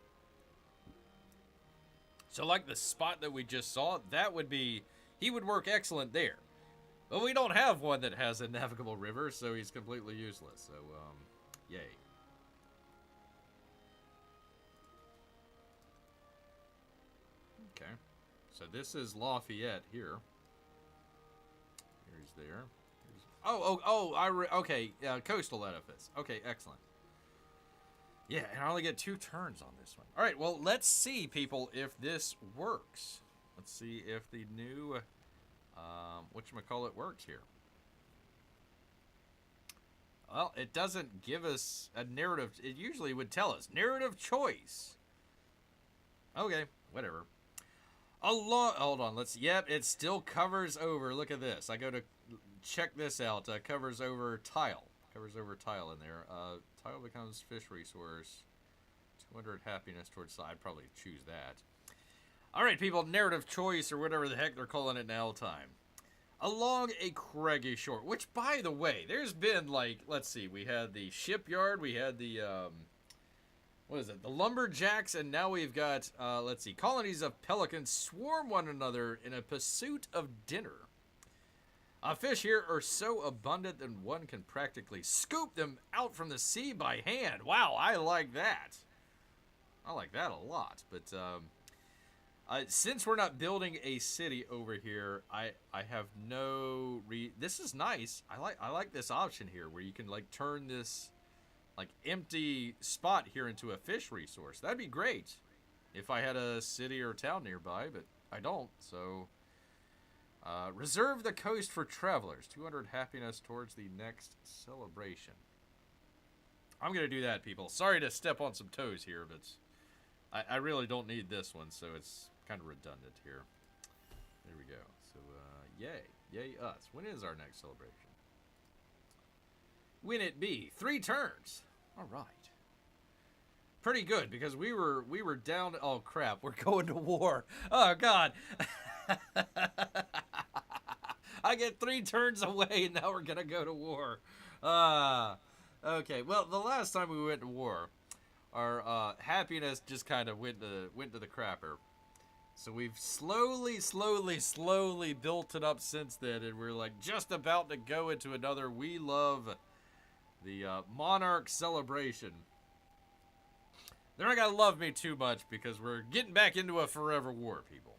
So like the spot that we just saw, that would be... He would work excellent there. But we don't have one that has a navigable river, so he's completely useless. So, yay. Okay. So this is Lafayette here. Here's there. Okay. Coastal edifice. Okay, excellent. Yeah, and I only get 2 turns on this one. All right, well, let's see, people, if this works. Let's see if the new, whatchamacallit works here. Well, it doesn't give us a narrative. It usually would tell us narrative choice. Okay, whatever. Hold on, yep, it still covers over. Look at this. I go to check this out. Covers over tile. Covers over tile in there. Tile becomes fish resource. 200 happiness towards side. I'd probably choose that. Alright, people, narrative choice, or whatever the heck they're calling it now time. Along a craggy shore, which, by the way, there's been, like, let's see, we had the shipyard, we had the, what is it, the lumberjacks, and now we've got, let's see, colonies of pelicans swarm one another in a pursuit of dinner. Fish here are so abundant that one can practically scoop them out from the sea by hand. Wow, I like that. I like that a lot, but, since we're not building a city over here, I have no this is nice. I like this option here where you can like turn this like empty spot here into a fish resource. That'd be great if I had a city or town nearby, but I don't. So reserve the coast for travelers. 200 happiness towards the next celebration. I'm gonna do that, people. Sorry to step on some toes here, but I really don't need this one, so it's kind of redundant here. There we go. So, yay. Yay us. When is our next celebration? When it be? 3 turns. All right. Pretty good, because we were down... Oh, crap. We're going to war. Oh, God. I get 3 turns away, and now we're going to go to war. Okay. Well, the last time we went to war, our happiness just kind of went to the crapper. So we've slowly built it up since then, and we're like just about to go into another We Love the Monarch celebration. They're not gonna love me too much because we're getting back into a forever war, people.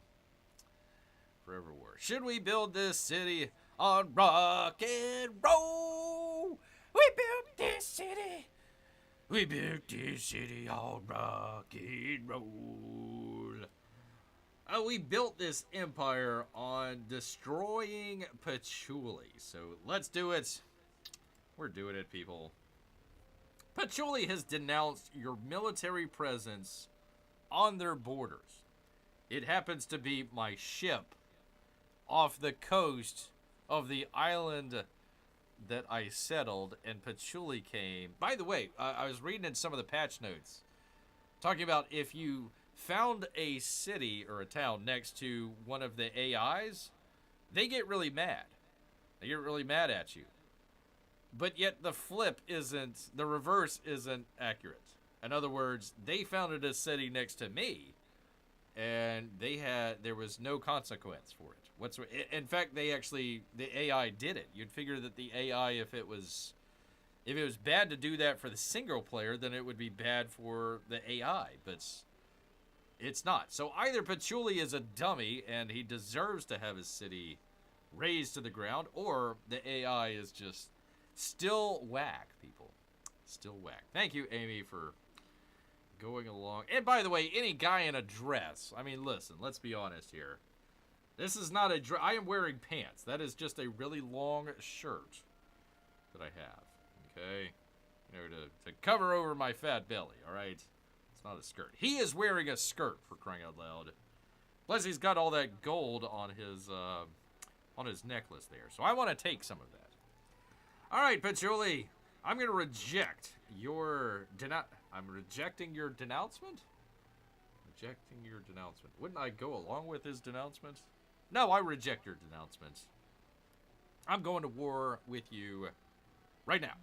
Forever war. Should we build this city on rock and roll? We built this city. We built this city on rock and roll. We built this empire on destroying Patchouli. So let's do it. We're doing it, people. Patchouli has denounced your military presence on their borders. It happens to be my ship off the coast of the island that I settled, and Patchouli came. By the way, I was reading in some of the patch notes talking about if you found a city or a town next to one of the AIs, they get really mad. They get really mad at you. But yet the reverse isn't accurate. In other words, they founded a city next to me, and there was no consequence for it whatsoever. In fact, the AI did it. You'd figure that the AI, if it was bad to do that for the single player, then it would be bad for the AI, but it's not. So either Patchouli is a dummy and he deserves to have his city razed to the ground, or the AI is just still whack, people. Still whack. Thank you, Amy, for going along. And by the way, any guy in a dress, I mean, listen, let's be honest here. This is not a dress. I am wearing pants. That is just a really long shirt that I have. Okay? You know, to cover over my fat belly, all right? It's not a skirt. He is wearing a skirt, for crying out loud. Plus, he's got all that gold on his necklace there. So I want to take some of that. All right, Patchouli. I'm going to reject your I'm rejecting your denouncement. rejecting your denouncement. Wouldn't I go along with his denouncement? No, I reject your denouncement. I'm going to war with you right now.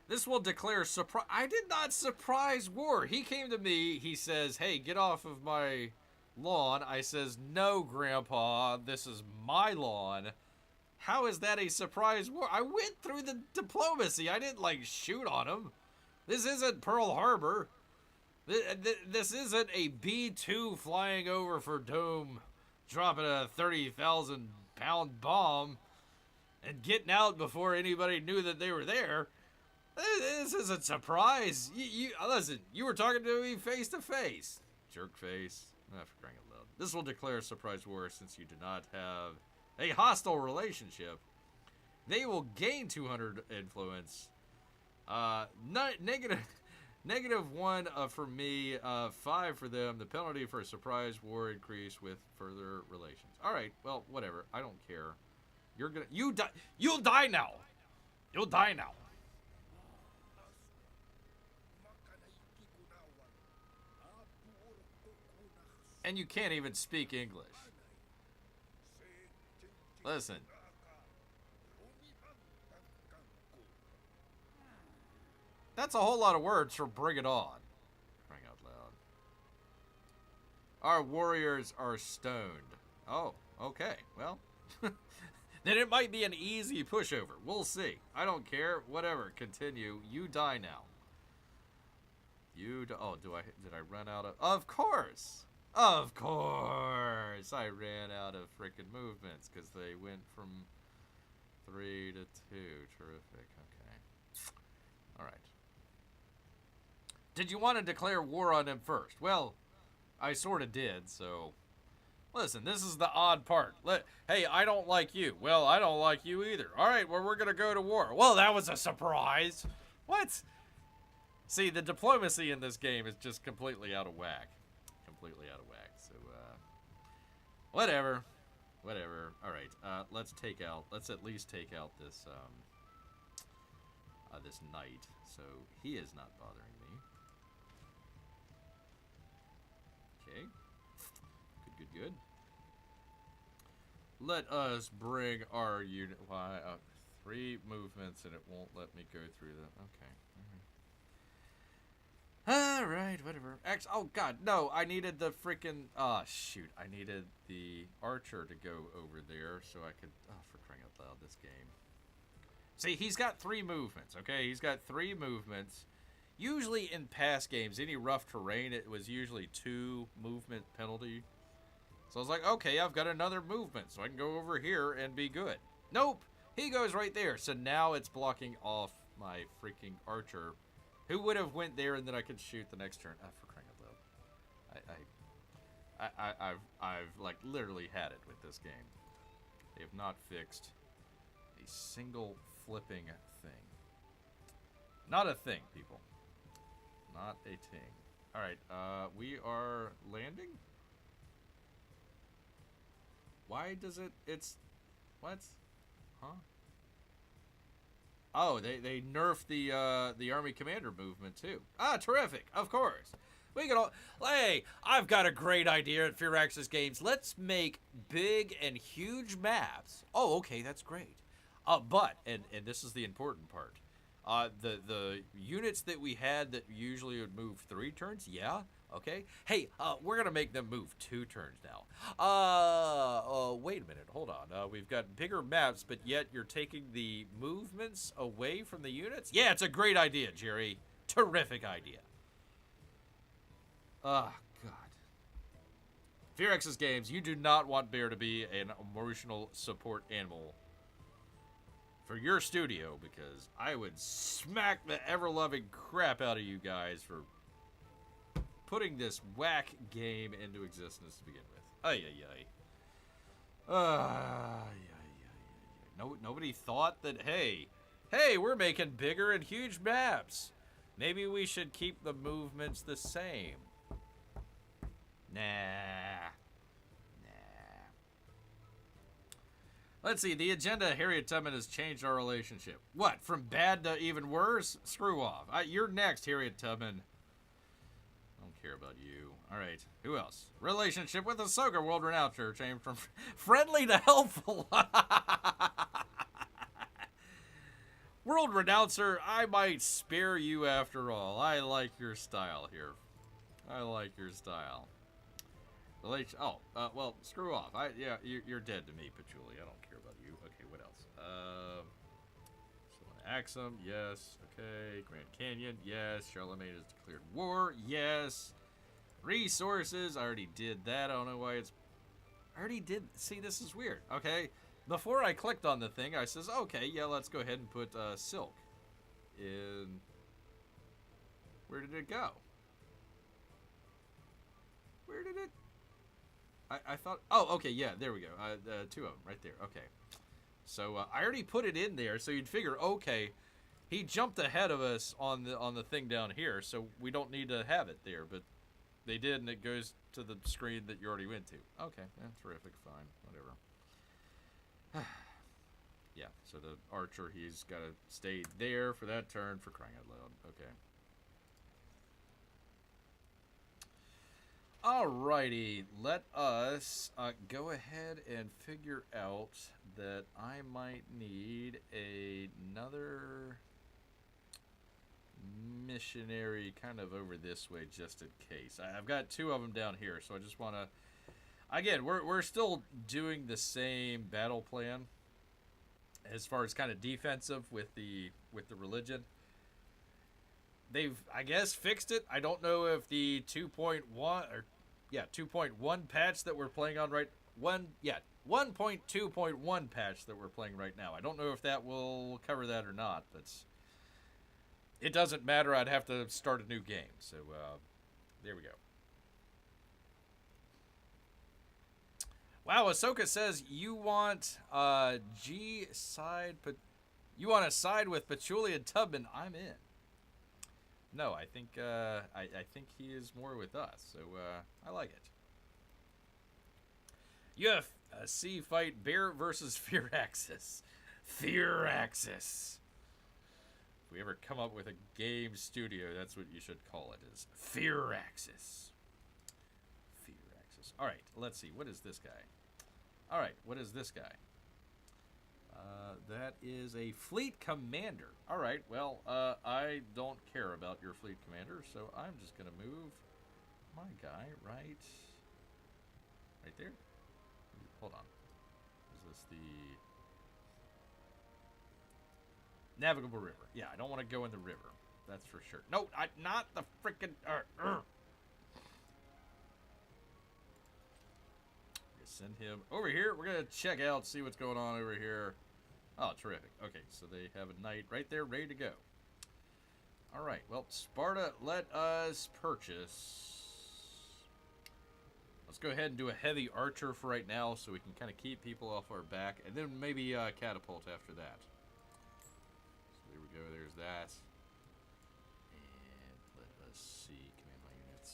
This will declare surprise. I did not surprise war. He came to me. He says, hey, get off of my lawn. I says, no, Grandpa. This is my lawn. How is that a surprise war? I went through the diplomacy. I didn't, like, shoot on him. This isn't Pearl Harbor. This isn't a B-2 flying over for Dome, dropping a 30,000-pound bomb and getting out before anybody knew that they were there. This isn't a surprise. Listen, you were talking to me face to face. Jerk face. For crying out loud. This will declare a surprise war since you do not have a hostile relationship. They will gain 200 influence. -1 for me, 5 for them. The penalty for a surprise war increase with further relations. All right, well, whatever. I don't care. You'll die now. You'll die now. And you can't even speak English. Listen. That's a whole lot of words for bring it on. Crying out loud. Our warriors are stoned. Oh, okay. Well, then it might be an easy pushover. We'll see. I don't care. Whatever. Continue. You die now. Oh, did I run out of... Of course. Of course. I ran out of freaking movements because they went from 3 to 2. Terrific. Okay. All right. Did you want to declare war on him first? Well, I sort of did, so... Listen, this is the odd part. Hey, I don't like you. Well, I don't like you either. All right, well, we're going to go to war. Well, that was a surprise. What? See, the diplomacy in this game is just completely out of whack. Completely out of whack. So, whatever. Whatever. All right, let's at least take out this, this knight. So, he is not bothering me. Okay. Good. Let us bring our unit. Why? 3 movements and it won't let me go through them. Okay. Alright, whatever. Oh, God, no. I needed the freaking... shoot. I needed the archer to go over there so I could... Oh, for crying out loud, this game. See, he's got 3 movements, okay? He's got 3 movements. Usually in past games, any rough terrain, it was usually 2 movement penalty. So I was like, okay, I've got another movement, so I can go over here and be good. Nope, he goes right there. So now it's blocking off my freaking archer, who would have went there and then I could shoot the next turn. For crying out loud. I've like literally had it with this game. They have not fixed a single flipping thing. Not a thing, people. Not a thing. All right, we are landing. Why does it's what? Huh? Oh, they nerfed the army commander movement too. Ah, terrific. Of course. We can all... Hey, I've got a great idea at Firaxis Games. Let's make big and huge maps. Oh, okay, that's great. But and this is the important part. The units that we had that usually would move 3 turns, yeah, okay. Hey, we're gonna make them move 2 turns now. Wait a minute, hold on. We've got bigger maps, but yet you're taking the movements away from the units? Yeah, it's a great idea, Jerry. Terrific idea. Oh, God. Firaxis Games, you do not want Bear to be an emotional support animal for your studio, because I would smack the ever-loving crap out of you guys for putting this whack game into existence to begin with. Ay. No, nobody thought that, hey, we're making bigger and huge maps. Maybe we should keep the movements the same. Nah. Let's see, the agenda, Harriet Tubman, has changed our relationship. What, from bad to even worse? Screw off. You're next, Harriet Tubman. care about you. All right. Who else? Relationship with Ahsoka, world renowned. Changed from friendly to helpful. World renouncer, I might spare you after all. I like your style here. I like your style. Well, screw off. Yeah, you're dead to me, Patchouli. I don't care about you. Okay, what else? Axum, yes. Okay, Grand Canyon, yes. Charlemagne has declared war, yes. Resources, I already did that. I don't know why it's... I already did... See, this is weird. Okay, before I clicked on the thing, I says, okay, yeah, let's go ahead and put silk in... Where did it go? Where did it... I thought... Oh, okay, yeah, there we go. Two of them right there. Okay. So I already put it in there, so you'd figure, okay, he jumped ahead of us on the thing down here, so we don't need to have it there. But they did, and it goes to the screen that you already went to. Okay, yeah, terrific, fine, whatever. Yeah, so the archer, he's got to stay there for that turn, for crying out loud. Okay. Alrighty, let us go ahead and figure out that I might need another missionary kind of over this way just in case. I've got two of them down here, so I just want to... Again, we're still doing the same battle plan as far as kind of defensive with the religion. They've, I guess, fixed it. I don't know if the 2.1 patch that we're playing on 1.2.1 patch that we're playing right now. I don't know if that will cover that or not, but it doesn't matter. I'd have to start a new game. So there we go. Wow, Ahsoka says you want you want to side with Patchouli and Tubman. I'm in. No, I think I think he is more with us, so I like it. You have a sea fight, Bear versus Fearaxis. Fearaxis. If we ever come up with a game studio, that's what you should call it, is Fearaxis. Fearaxis. All right, let's see. What is this guy? All right, what is this guy? That is a fleet commander. All right, well, I don't care about your fleet commander, so I'm just going to move my guy right there. Hold on. Is this the navigable river? Yeah, I don't want to go in the river. That's for sure. No, not the freaking... Send him over here. We're going to check out, see what's going on over here. Oh, terrific. Okay, so they have a knight right there ready to go. All right, well, Sparta, let us purchase. Let's go ahead and do a heavy archer for right now so we can kind of keep people off our back, and then maybe catapult after that. So there we go, there's that. And let us see, command my units.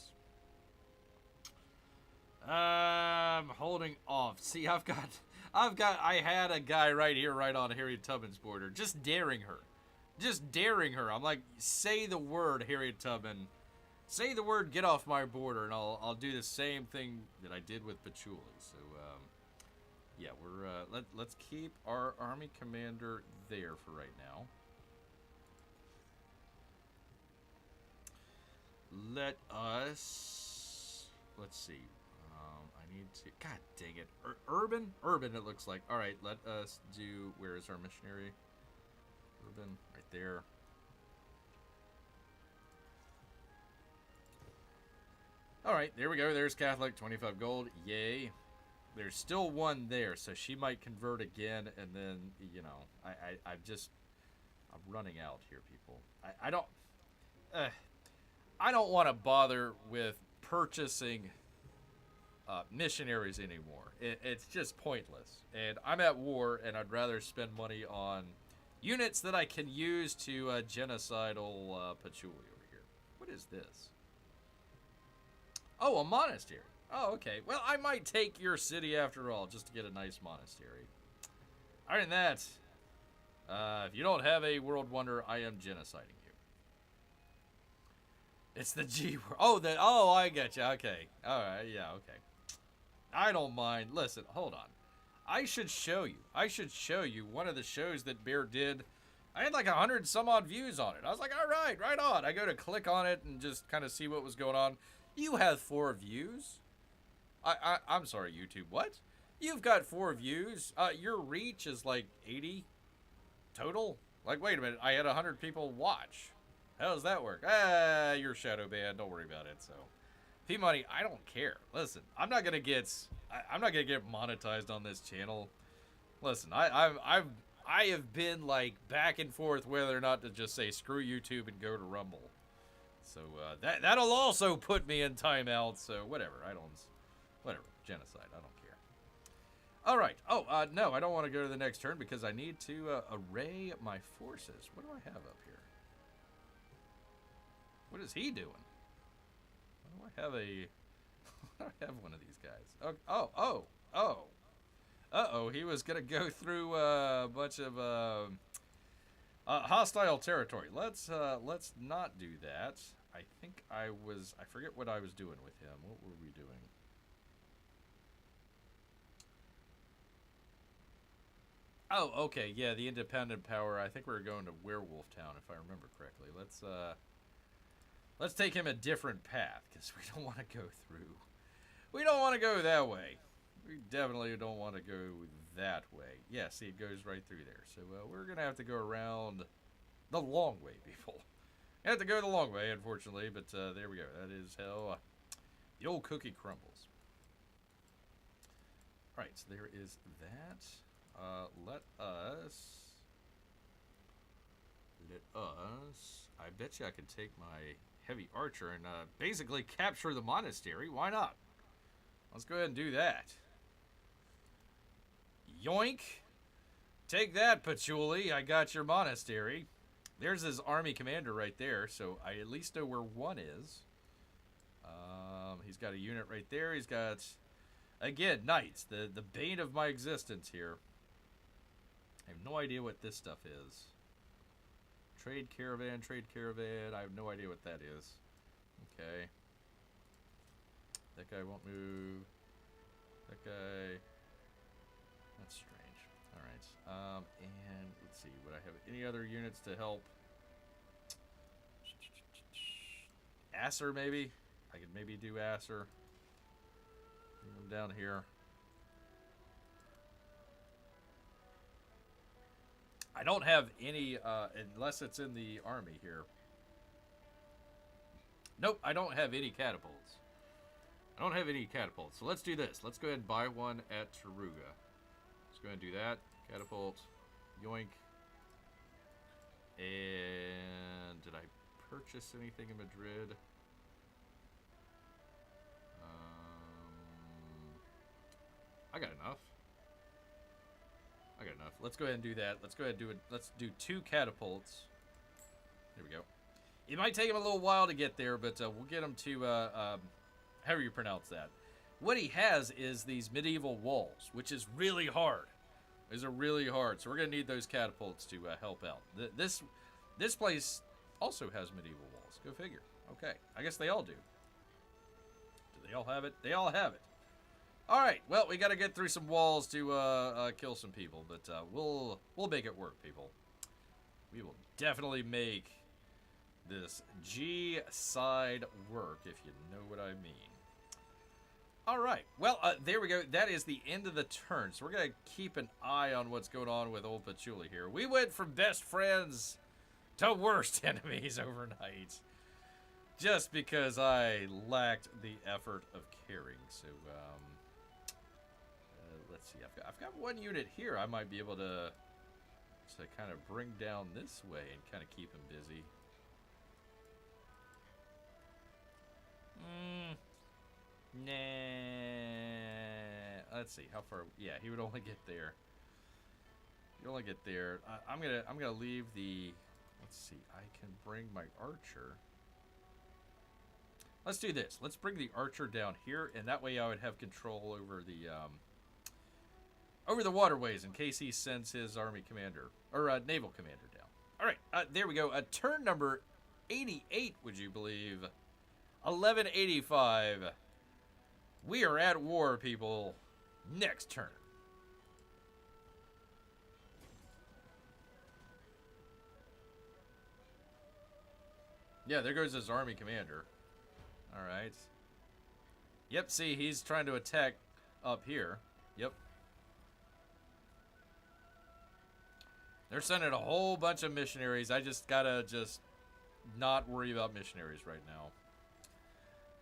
Holding off. See, I had a guy right here, right on Harriet Tubman's border, just daring her. Just daring her. I'm like, say the word, Harriet Tubman. Say the word, get off my border, and I'll do the same thing that I did with Patchouli. So, yeah, let's keep our army commander there for right now. Let's see. I need to... God dang it. Urban? Urban, it looks like. All right, let us do... Where is our missionary? Urban, right there. All right, there we go. There's Catholic, 25 gold. Yay. There's still one there, so she might convert again, and then, you know, I'm running out here, people. I don't want to bother with purchasing missionaries anymore. It's just pointless. And I'm at war, and I'd rather spend money on units that I can use to genocidal Patchouli over here. What is this? Oh, a monastery. Oh, okay. Well, I might take your city after all, just to get a nice monastery. Other than that, if you don't have a world wonder, I am genociding you. It's the G word. Oh, I get you. Okay. All right. Yeah. Okay. I don't mind. Listen, hold on. I should show you. One of the shows that Bear did. I had like 100 some odd views on it. I was like, all right on. I go to click on it and just kind of see what was going on. You have 4 views. I'm sorry, YouTube. What? You've got 4 views. Your reach is like 80 total. Like, wait a minute. I had 100 people watch. How does that work? You're shadow banned. Don't worry about it. So, P-Money, I don't care. Listen, I'm not gonna get monetized on this channel. Listen, I have been like back and forth whether or not to just say screw YouTube and go to Rumble. So that'll also put me in timeout. So whatever. Whatever. Genocide. I don't care. All right. Oh no, I don't want to go to the next turn because I need to array my forces. What do I have up here? What is he doing? Why do I have I have one of these guys. Oh. He was gonna go through a bunch of hostile territory. Let's not do that. I think I forget what I was doing with him. What were we doing? Oh, okay. Yeah, the independent power. I think we were going to Werewolf Town, if I remember correctly. Let's take him a different path, because we don't want to go through. We don't want to go that way. We definitely don't want to go that way. Yeah, see, it goes right through there. So we're going to have to go around the long way, people. You have to go the long way, unfortunately, but there we go. That is how the old cookie crumbles. All right, so there is that. Let us... I bet you I could take my heavy archer and basically capture the monastery. Why not? Let's go ahead and do that. Yoink! Take that, Patchouli. I got your monastery. There's his army commander right there, so I at least know where one is. He's got a unit right there. He's got, again, knights. The bane of my existence here. I have no idea what this stuff is. Trade caravan. I have no idea what that is. Okay. That guy won't move. That guy. That's strange. Alright. And let's see. Would I have any other units to help? Acer, maybe? I could maybe do Acer. Bring them down here. I don't have any, unless it's in the army here. Nope, I don't have any catapults. So let's do this. Let's go ahead and buy one at Taruga. Let's go ahead and do that. Catapult. Yoink. And did I purchase anything in Madrid? I got enough. Let's go ahead and do that. Let's go ahead and do it. Let's do 2 catapults. There we go. It might take him a little while to get there, but we'll get him to, how do you pronounce that? What he has is these medieval walls, which is really hard. These are really hard, so we're going to need those catapults to help out. This place also has medieval walls. Go figure. Okay, I guess they all do. Do they all have it? They all have it. All right, well, we got to get through some walls to kill some people, but we'll make it work, people. We will definitely make this G side work, if you know what I mean. All right, well, there we go. That is the end of the turn, so we're going to keep an eye on what's going on with old Patchouli here. We went from best friends to worst enemies overnight, just because I lacked the effort of caring. So, let's see. I've got one unit here. I might be able to kind of bring down this way and kind of keep him busy. Nah. Let's see how far. Yeah, he would only get there. He'd only get there. I'm gonna leave the. Let's see. I can bring my archer. Let's do this. Let's bring the archer down here, and that way I would have control over the waterways in case he sends his army commander or naval commander down. All right, there we go. Turn number 88. Would you believe? 1185. We are at war, people. Next turn. Yeah, there goes his army commander. Alright. Yep, see, he's trying to attack up here. Yep. They're sending a whole bunch of missionaries. I just gotta not worry about missionaries right now.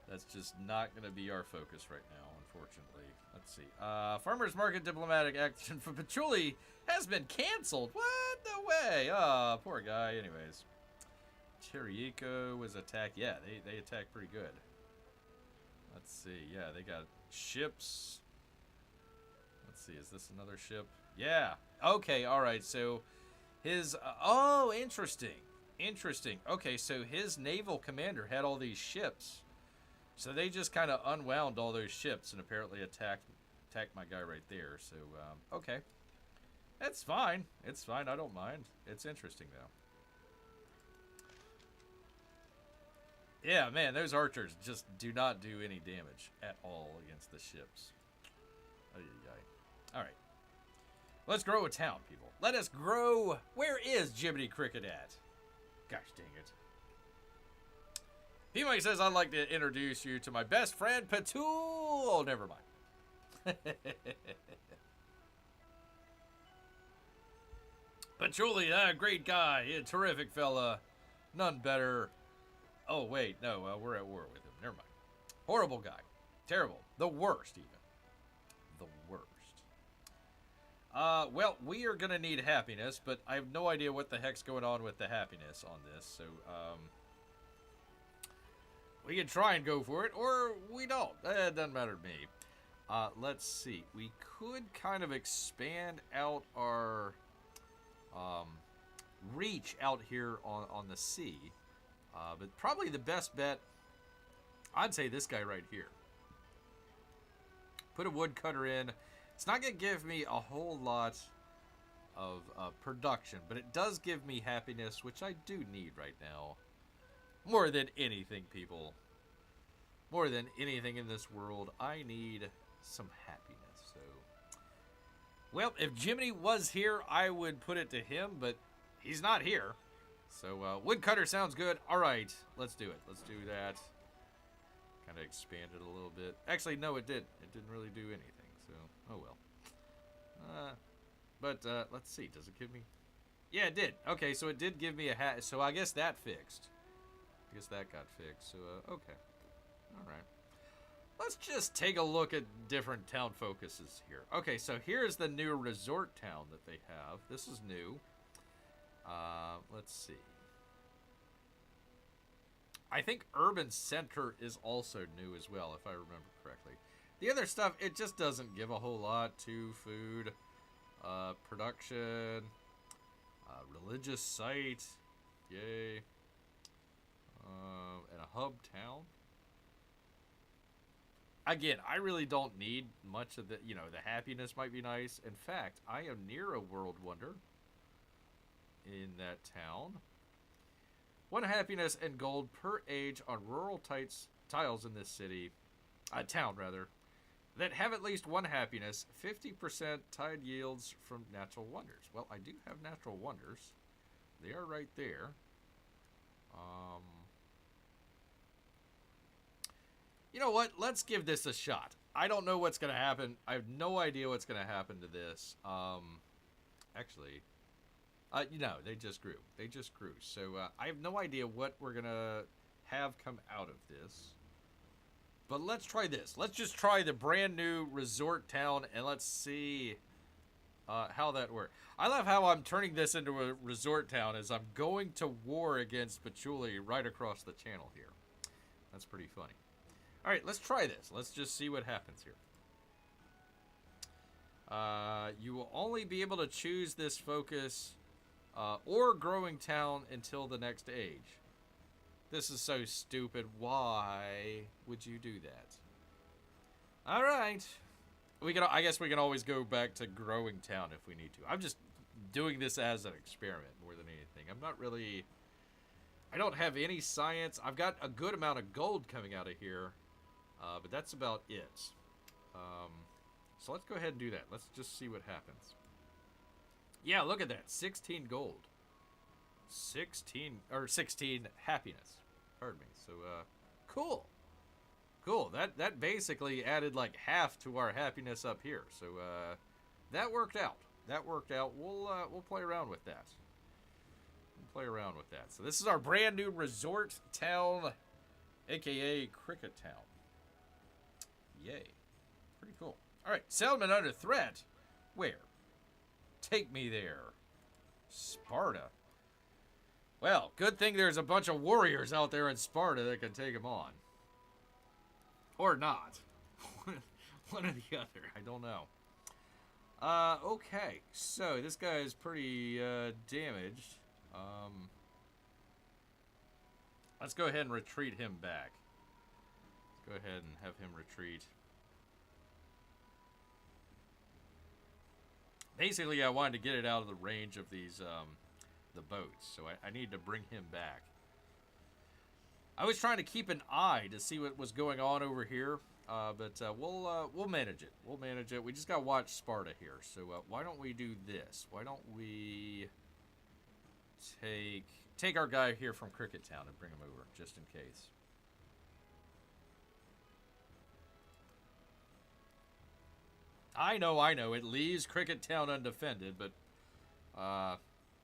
That's just not gonna be our focus right now, unfortunately. Let's see. Farmers Market diplomatic action for Patchouli has been canceled. What? No way. Oh, poor guy. Anyways. Chirico was attacked. Yeah, they attacked pretty good. Let's see. Yeah, they got ships. Let's see. Is this another ship? Yeah. Okay, alright. So, his... oh, interesting. Interesting. Okay, so his naval commander had all these ships. So they just kind of unwound all those ships and apparently attacked my guy right there. So, okay. That's fine. It's fine. I don't mind. It's interesting, though. Yeah, man, those archers just do not do any damage at all against the ships. Alright. Let's grow a town, people. Let us grow. Where is Jiminy Cricket at? Gosh dang it. P-Mike says, I'd like to introduce you to my best friend, Patul. Oh, never mind. Patchouli, great guy. Yeah, terrific fella. None better. Oh, wait. No, we're at war with him. Never mind. Horrible guy. Terrible. The worst, even. The worst. Well, we are going to need happiness, but I have no idea what the heck's going on with the happiness on this. So, we can try and go for it, or we don't. It doesn't matter to me. Let's see. We could kind of expand out our reach out here on the sea. But probably the best bet, I'd say this guy right here. Put a woodcutter in. It's not going to give me a whole lot of production, but it does give me happiness, which I do need right now. More than anything, people. More than anything in this world, I need some happiness. So, well, if Jiminy was here, I would put it to him, but he's not here. So, woodcutter sounds good. All right, let's do it. Let's do that. Kind of expand it a little bit. Actually, no, it didn't. It didn't really do anything, so, oh well. But, let's see. Does it give me... Yeah, it did. Okay, so it did give me a hat. So, I guess that fixed. I guess that got fixed. So, okay. All right. Let's just take a look at different town focuses here. Okay, so here's the new resort town that they have. This is new. Let's see. I think Urban Center is also new as well, if I remember correctly. The other stuff, it just doesn't give a whole lot to food, production, religious site, yay, and a hub town. Again, I really don't need much of the, the happiness might be nice. In fact, I am near a world wonder in that town. 1 happiness and gold per age on rural tiles in this city, town rather, that have at least 1 happiness. 50% tide yields from natural wonders. Well, I do have natural wonders. They are right there. You know what? Let's give this a shot. I don't know what's going to happen. I have no idea what's going to happen to this. Actually, they just grew. They just grew. So I have no idea what we're going to have come out of this. But let's try this. Let's just try the brand new resort town and let's see how that works. I love how I'm turning this into a resort town as I'm going to war against Patchouli right across the channel here. That's pretty funny. All right, let's try this. Let's just see what happens here. You will only be able to choose this focus or growing town until the next age. This is so stupid. Why would you do that? All right. I guess we can always go back to growing town if we need to. I'm just doing this as an experiment more than anything. I'm not really I don't have any science. I've got a good amount of gold coming out of here, but that's about it. So let's go ahead and do that. Let's just see what happens. Yeah, look at that. 16 gold. 16 happiness. Pardon me. So cool. Cool. That basically added like half to our happiness up here. So that worked out. That worked out. We'll play around with that. Play around with that. So this is our brand new resort town, aka Cricket Town. Yay. Pretty cool. Alright, settlement under threat. Where? Take me there. Sparta. Well, good thing there's a bunch of warriors out there in Sparta that can take him on. Or not. One or the other. I don't know. Okay. So, this guy is pretty damaged. Let's go ahead and retreat him back. Let's go ahead and have him retreat. Basically, I wanted to get it out of the range of these, the boats, so I need to bring him back. I was trying to keep an eye to see what was going on over here, but we'll manage it. We'll manage it. We just gotta watch Sparta here, so why don't we do this? Why don't we take our guy here from Cricket Town and bring him over, just in case. I know, it leaves Cricket Town undefended, but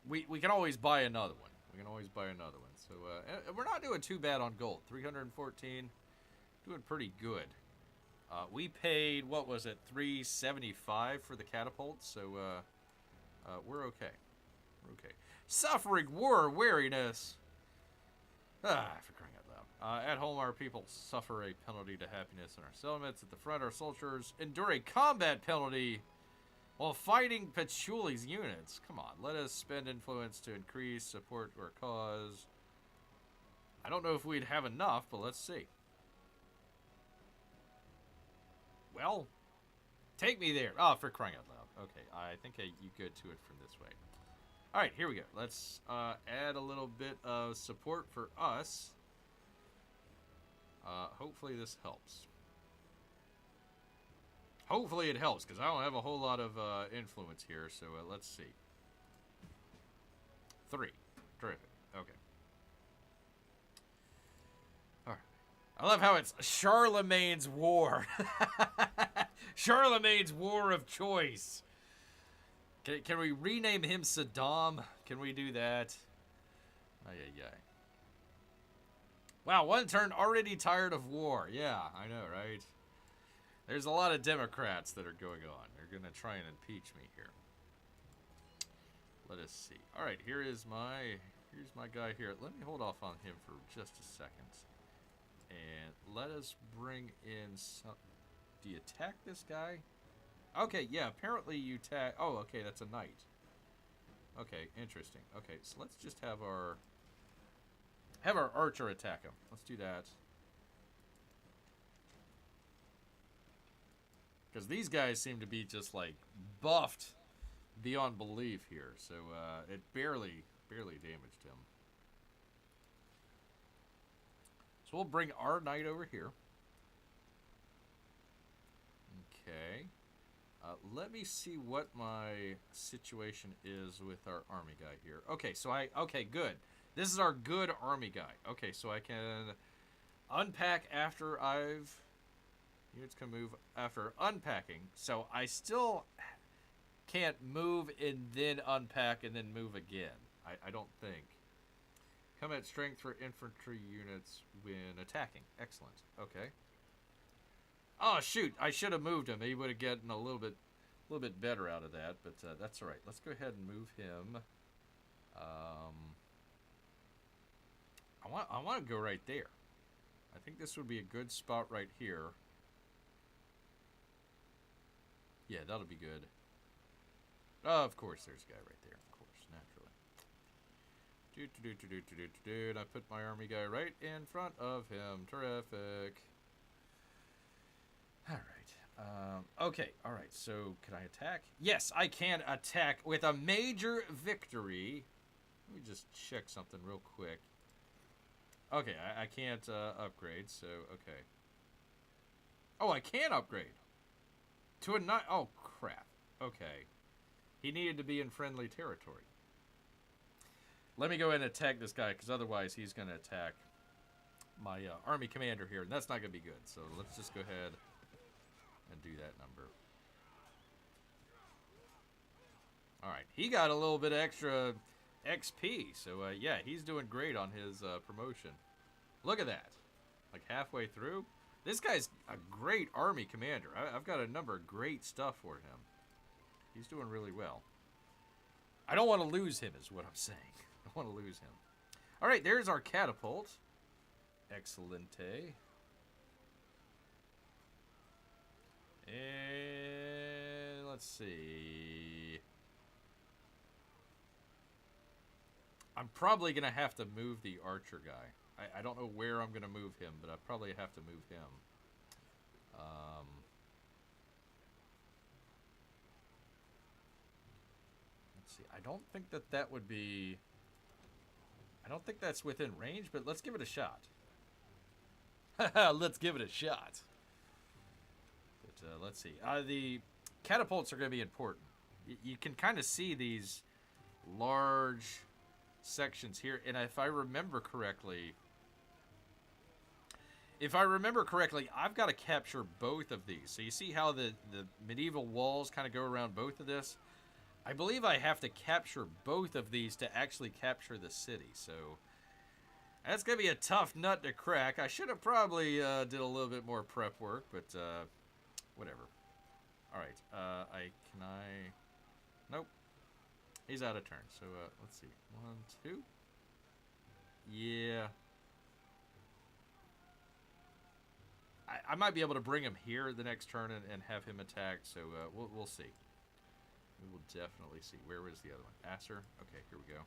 we can always buy another one. We can always buy another one. So we're not doing too bad on gold. 314, doing pretty good. We paid, what was it, 375 for the catapult, so we're okay. We're okay. Suffering war weariness. For crying out loud. At home, our people suffer a penalty to happiness in our settlements. At the front, our soldiers endure a combat penalty while fighting Pachuli's units. Come on, let us spend influence to increase support to our cause. I don't know if we'd have enough, but let's see. Well, take me there. Oh, for crying out loud. Okay, I think you go to it from this way. Alright, here we go. Let's add a little bit of support for us. Hopefully this helps. Hopefully it helps, because I don't have a whole lot of influence here, so let's see. 3. Terrific. Okay. Alright. I love how it's Charlemagne's War. Charlemagne's War of Choice. Can we rename him Saddam? Can we do that? Ay. Wow, one turn already tired of war. Yeah, I know, right? There's a lot of Democrats that are going on. They're going to try and impeach me here. Let us see. All right, here's my guy here. Let me hold off on him for just a second. And let us bring in some... Do you attack this guy? Okay, yeah, apparently you attack... Oh, okay, that's a knight. Okay, interesting. Okay, so let's just have our archer attack him. Let's do that. Because these guys seem to be just, like, buffed beyond belief here. So, it barely damaged him. So we'll bring our knight over here. Okay. Let me see what my situation is with our army guy here. Okay, so okay, good. This is our good army guy. Okay, so I can unpack after units can move after unpacking. So I still can't move and then unpack and then move again. I don't think. Combat strength for infantry units when attacking. Excellent. Okay. Oh shoot! I should have moved him. He would have gotten a little bit better out of that. But that's all right. Let's go ahead and move him. I want to go right there. I think this would be a good spot right here. Yeah, that'll be good. Oh, of course, there's a guy right there. Of course, naturally. And I put my army guy right in front of him. Terrific. All right. Okay. All right. So, can I attack? Yes, I can attack with a major victory. Let me just check something real quick. Okay, I can't upgrade, so okay. Oh, I can upgrade. To a knight. Oh, crap. Okay. He needed to be in friendly territory. Let me go ahead and attack this guy, because otherwise he's going to attack my army commander here, and that's not going to be good. So let's just go ahead and do that number. Alright, he got a little bit extra XP, so yeah, he's doing great on his promotion. Look at that. Like halfway through. This guy's a great army commander. I've got a number of great stuff for him. He's doing really well. I don't want to lose him is what I'm saying. I don't want to lose him. Alright, there's our catapult. Excellente. And let's see. I'm probably going to have to move the archer guy. I don't know where I'm going to move him, but I probably have to move him. Let's see. I don't think that would be... I don't think that's within range, but let's give it a shot. Let's give it a shot. But let's see. The catapults are going to be important. You can kind of see these large sections here, and if I remember correctly, I've got to capture both of these. So you see how the medieval walls kind of go around both of this? I believe I have to capture both of these to actually capture the city. So that's going to be a tough nut to crack. I should have probably did a little bit more prep work, but whatever. All right. Nope. He's out of turn. So let's see. 1, 2. Yeah. I might be able to bring him here the next turn and have him attack. So we'll see. We will definitely see. Where was the other one? Asser? Okay, here we go.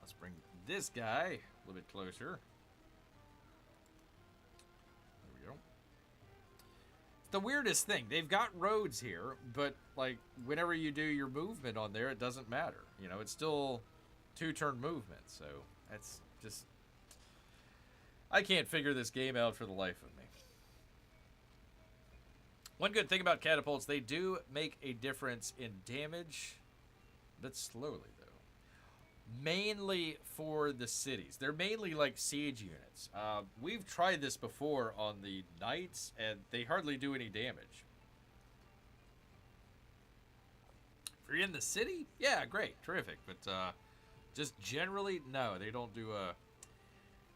Let's bring this guy a little bit closer. There we go. The weirdest thing, they've got roads here, but like whenever you do your movement on there, it doesn't matter. You know, it's still 2-turn movement. So that's just... I can't figure this game out for the life of me. One good thing about catapults, they do make a difference in damage, but slowly, though. Mainly for the cities. They're mainly like siege units. We've tried this before on the knights, and they hardly do any damage. If you're in the city, yeah, great, terrific. But just generally, no, they don't do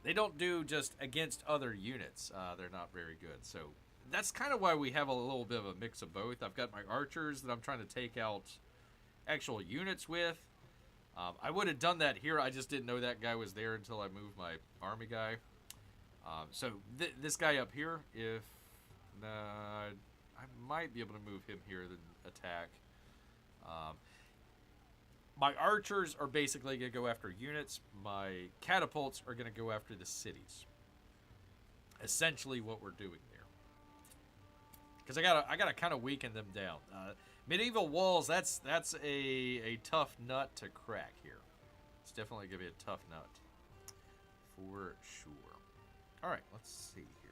They don't do just against other units. They're not very good. So that's kind of why we have a little bit of a mix of both. I've got my archers that I'm trying to take out actual units with. I would have done that here. I just didn't know that guy was there until I moved my army guy. So this guy up here, if... I might be able to move him here then attack. My archers are basically going to go after units. My catapults are going to go after the cities. Essentially what we're doing there. Because I gotta kind of weaken them down. Medieval walls, that's a tough nut to crack here. It's definitely going to be a tough nut. For sure. Alright, let's see here.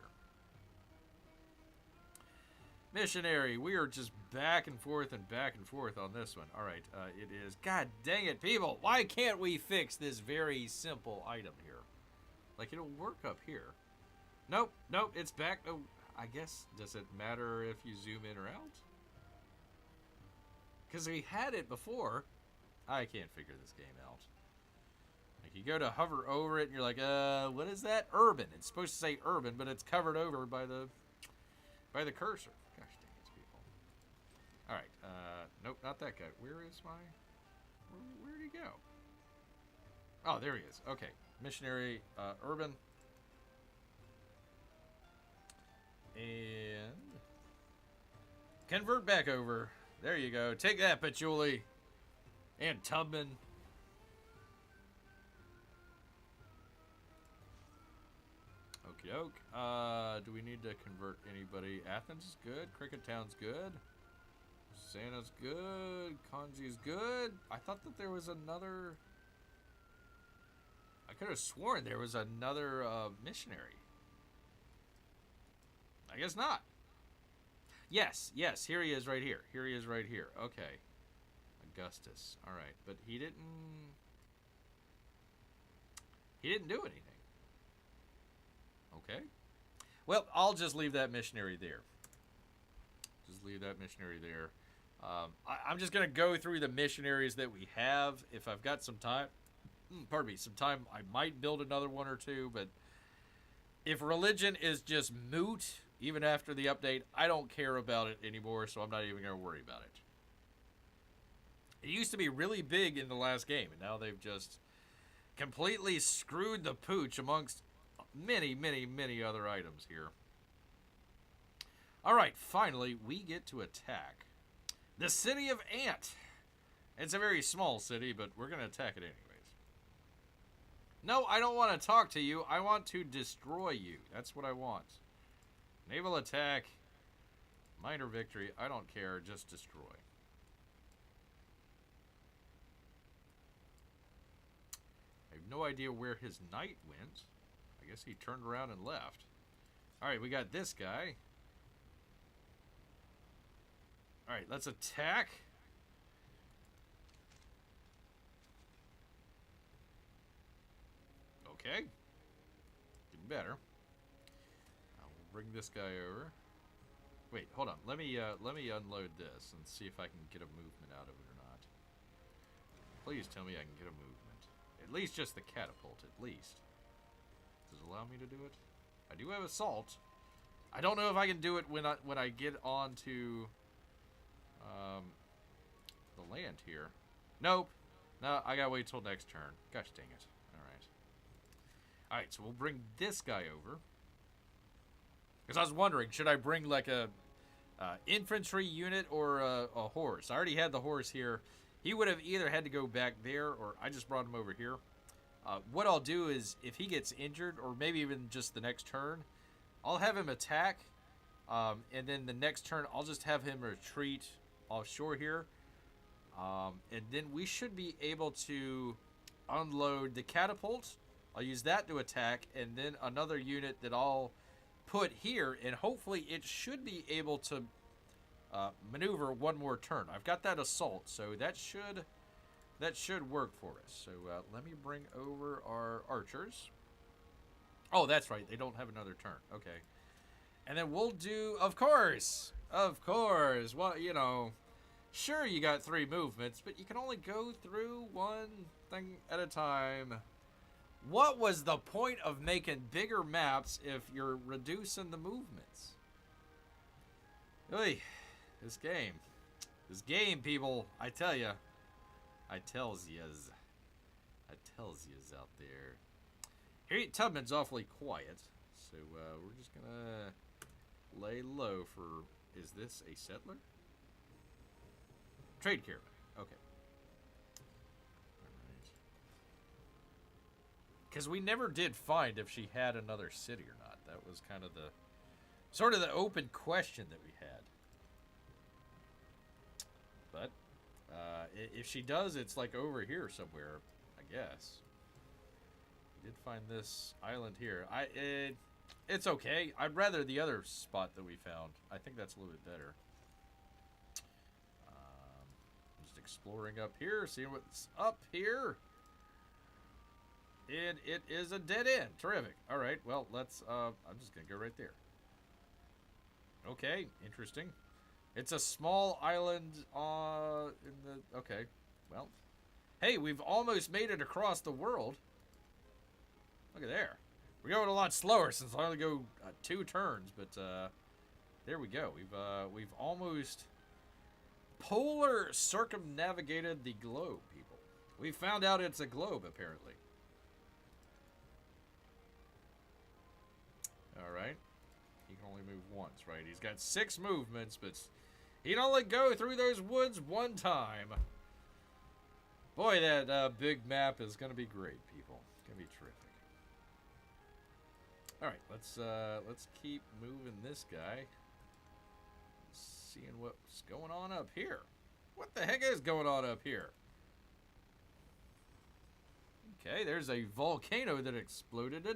Missionary, we are just back and forth on this one. Alright, it is... God dang it, people! Why can't we fix this very simple item here? Like, it'll work up here. Nope, it's back. Oh, I guess, does it matter if you zoom in or out? Because we had it before. I can't figure this game out. Like, you go to hover over it, and you're like, what is that? Urban. It's supposed to say urban, but it's covered over by the cursor. Gosh dang it, people. Alright, nope, not that guy. Where is my... Where'd he go? Oh, there he is. Okay. Missionary, urban. And... convert back over. There you go. Take that, Patchouli. And Tubman. Okie doke. Do we need to convert anybody? Athens is good. Cricket Town's good. Santa's good. Kanji's good. I thought that there was another... I could have sworn there was another missionary. I guess not. Yes, here he is right here. Here he is right here. Okay. Augustus. All right, but he didn't do anything. Okay. Well, I'll just leave that missionary there. Just leave that missionary there. I'm just going to go through the missionaries that we have. If I've got some time, I might build another one or two, but if religion is just moot, even after the update, I don't care about it anymore, so I'm not even going to worry about it. It used to be really big in the last game, and now they've just completely screwed the pooch amongst many, many, many other items here. Alright, finally, we get to attack the city of Ant. It's a very small city, but we're going to attack it anyways. No, I don't want to talk to you. I want to destroy you. That's what I want. Naval attack. Minor victory. I don't care. Just destroy. I have no idea where his knight went. I guess he turned around and left. Alright, we got this guy. Alright, let's attack. Okay. Getting better. I'll bring this guy over. Wait, hold on. Let me unload this and see if I can get a movement out of it or not. Please tell me I can get a movement. At least just the catapult, at least. Does it allow me to do it? I do have assault. I don't know if I can do it when I get onto the land here. Nope. No, I gotta wait till next turn. Gosh dang it. Alright. Alright, so we'll bring this guy over. Because I was wondering, should I bring like a infantry unit or a horse? I already had the horse here. He would have either had to go back there, or I just brought him over here. What I'll do is, if he gets injured, or maybe even just the next turn, I'll have him attack, and then the next turn, I'll just have him retreat offshore here. And then we should be able to unload the catapult. I'll use that to attack, and then another unit that I'll put here, and hopefully it should be able to maneuver one more turn. I've got that assault, so that should work for us. So let me bring over our archers. Oh, that's right. They don't have another turn. Okay. And then we'll do, of course. Well, you know, sure you got 3 movements, but you can only go through one thing at a time. What was the point of making bigger maps if you're reducing the movements? Oy, this game, people, I tell ya. I tells yas out there. Harriet Tubman's awfully quiet, so we're just gonna lay low for. Is this a settler? Trade caravan. Okay. Alright. Because we never did find if she had another city or not. That was kind of the sort of the open question that we had. But if she does, it's like over here somewhere, I guess. We did find this island here. It's okay. I'd rather the other spot that we found. I think that's a little bit better. Just exploring up here, seeing what's up here. And it is a dead end. Terrific. All right, well, let's, I'm just going to go right there. Okay, interesting. It's a small island in the... Okay, well. Hey, we've almost made it across the world. Look at there. We're going a lot slower since I only go 2 turns, but there we go. We've almost polar circumnavigated the globe, people. We found out it's a globe, apparently. All right. He can only move once, right? He's got 6 movements, but he can only go through those woods 1 time. Boy, that big map is going to be great, people. It's going to be terrific. All right, let's keep moving this guy. Seeing what's going on up here. What the heck is going on up here? Okay, there's a volcano that exploded.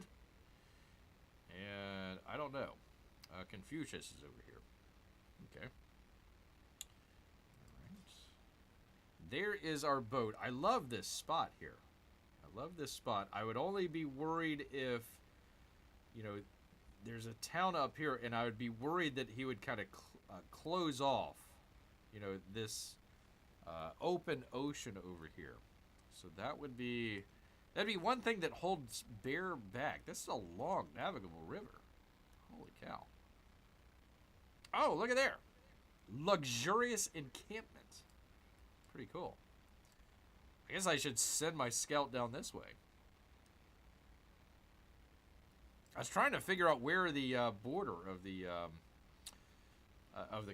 And I don't know. Confucius is over here. Okay. Alright. There is our boat. I love this spot here. I love this spot. I would only be worried if, you know, there's a town up here, and I would be worried that he would kind of close off, you know, this open ocean over here. So that would be, that'd be one thing that holds Bear back. This is a long navigable river. Holy cow. Oh, look at there. Luxurious encampment. Pretty cool. I guess I should send my scout down this way. I was trying to figure out where the border of the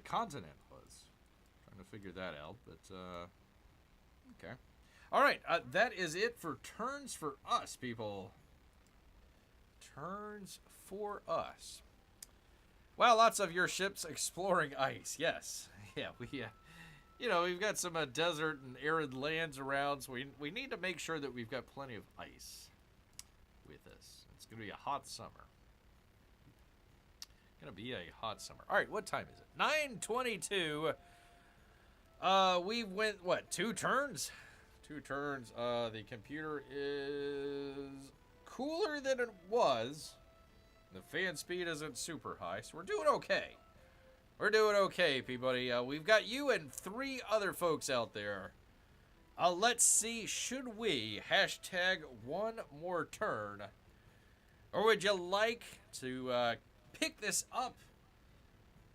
continent was. Trying to figure that out, but okay. All right, that is it for turns for us, people. Turns for us. Well, lots of your ships exploring ice. Yes, yeah, we, you know, we've got some desert and arid lands around, so we need to make sure that we've got plenty of ice with us. It's gonna be a hot summer. Gonna be a hot summer. All right, what time is it? 9:22. We went what? 2 turns. 2 turns. The computer is cooler than it was. The fan speed isn't super high, so we're doing okay. We're doing okay, everybody. We've got you and 3 other folks out there. Let's see, should we hashtag one more turn? Or would you like to pick this up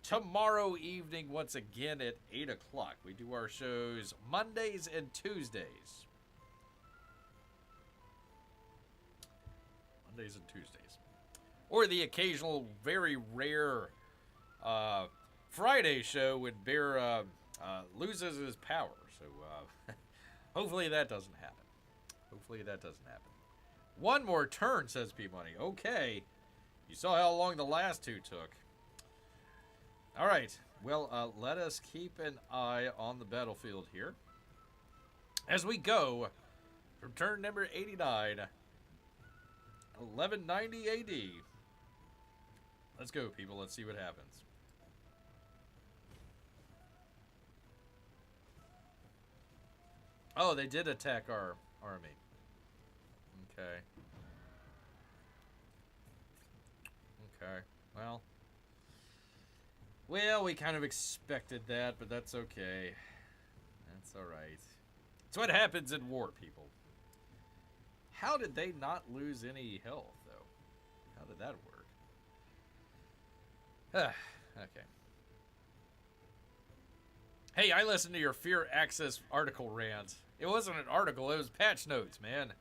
tomorrow evening once again at 8 o'clock? We do our shows Mondays and Tuesdays. Mondays and Tuesdays. Or the occasional, very rare Friday show when Bear loses his power. So hopefully that doesn't happen. Hopefully that doesn't happen. One more turn, says P-Money. Okay. You saw how long the last 2 took. All right. Well, let us keep an eye on the battlefield here. As we go from turn number 89, 1190 AD. Let's go, people. Let's see what happens. Oh, they did attack our army. Okay. Okay. Well, we kind of expected that, but that's okay. That's all right. It's what happens in war, people. How did they not lose any health, though? How did that work? Okay. Hey, I listened to your Fear Access article rant. It wasn't an article, it was patch notes, man.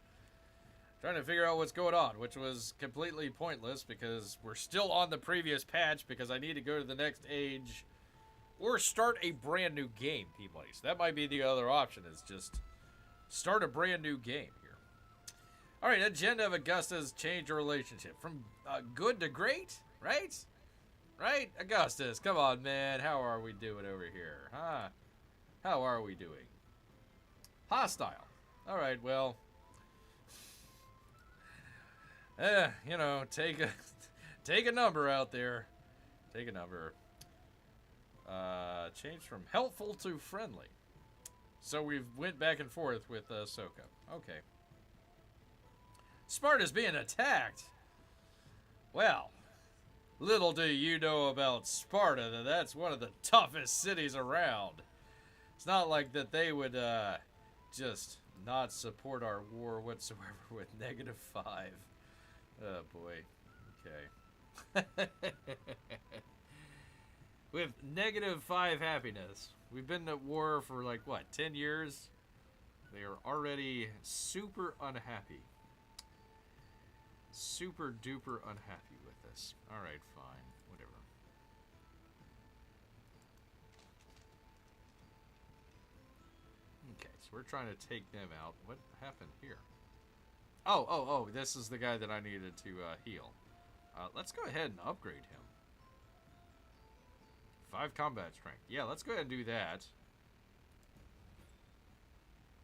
Trying to figure out what's going on, which was completely pointless because we're still on the previous patch because I need to go to the next age or start a brand new game, P-Money. So that might be the other option, is just start a brand new game here. All right, Agenda of Augusta's changed your relationship from good to great, right? Right? Augustus, come on, man. How are we doing over here? Huh? How are we doing? Hostile. All right, well. You know, take a number out there. Take a number. Change from helpful to friendly. So we've went back and forth with Soka. Okay. Sparta's being attacked. Well, little do you know about Sparta that that's one of the toughest cities around. It's not like that they would just not support our war whatsoever with -5. Oh boy. Okay. With -5 happiness. We've been at war for like what, 10 years? They are already super unhappy. Super duper unhappy with this. Alright, fine. Whatever. Okay, so we're trying to take them out. What happened here? Oh, this is the guy that I needed to heal. Let's go ahead and upgrade him. 5 combat strength. Yeah, let's go ahead and do that.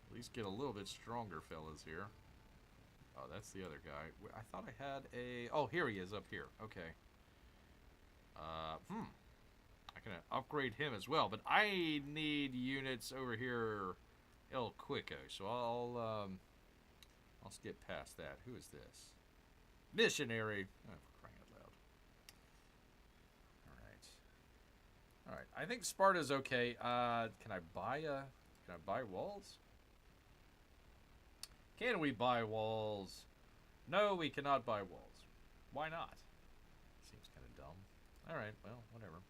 At least get a little bit stronger fellas here. Oh, that's the other guy. I thought I had a... Oh, here he is up here. Okay. I can upgrade him as well, but I need units over here El Quico, so I'll skip past that. Who is this? Missionary. Oh, for crying out loud. All right. I think Sparta's okay. Can I buy walls? Can we buy walls? No, we cannot buy walls. Why not? Seems kind of dumb. All right, well, whatever.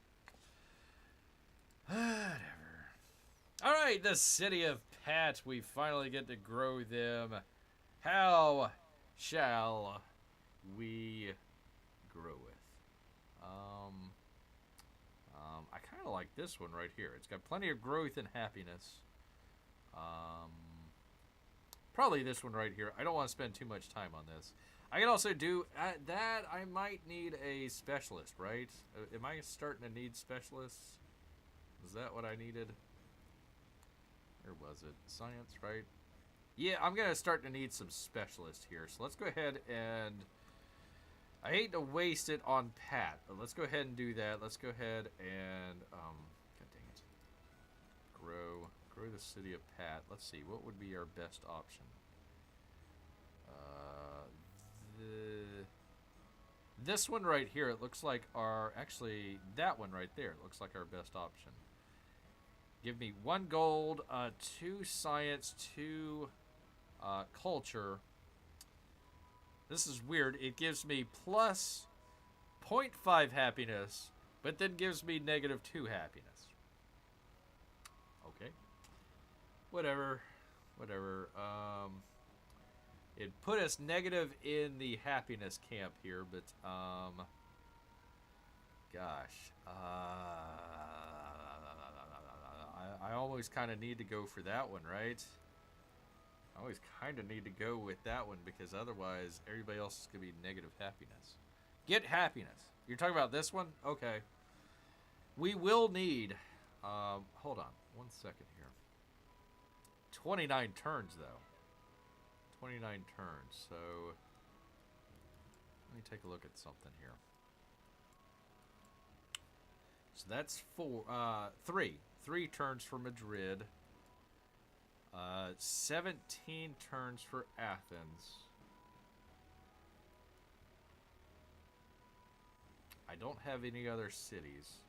All right, the city of Pat. We finally get to grow them. How shall we grow it? I kind of like this one right here. It's got plenty of growth and happiness. Probably this one right here. I don't want to spend too much time on this. I can also do that. I might need a specialist, right? Am I starting to need specialists? Is that what I needed? Where was it? Science, right? Yeah, I'm going to start to need some specialists here. So let's go ahead and... I hate to waste it on Pat, but let's go ahead and do that. Let's go ahead and... God dang it. Grow the city of Pat. Let's see, what would be our best option? This one right here, it looks like our... Actually, that one right there, it looks like our best option. Give me 1 gold, 2 science, 2 culture. This is weird. It gives me plus 0.5 happiness, but then gives me negative 2 happiness. Okay. Whatever. It put us negative in the happiness camp here, but, gosh. I always kind of need to go for that one, right? I always kind of need to go with that one because otherwise everybody else is going to be negative happiness. Get happiness. You're talking about this one? Okay. We will need... hold on. 1 second here. 29 turns, though. 29 turns, so... Let me take a look at something here. So that's 3 turns for Madrid. 17 turns for Athens. I don't have any other cities.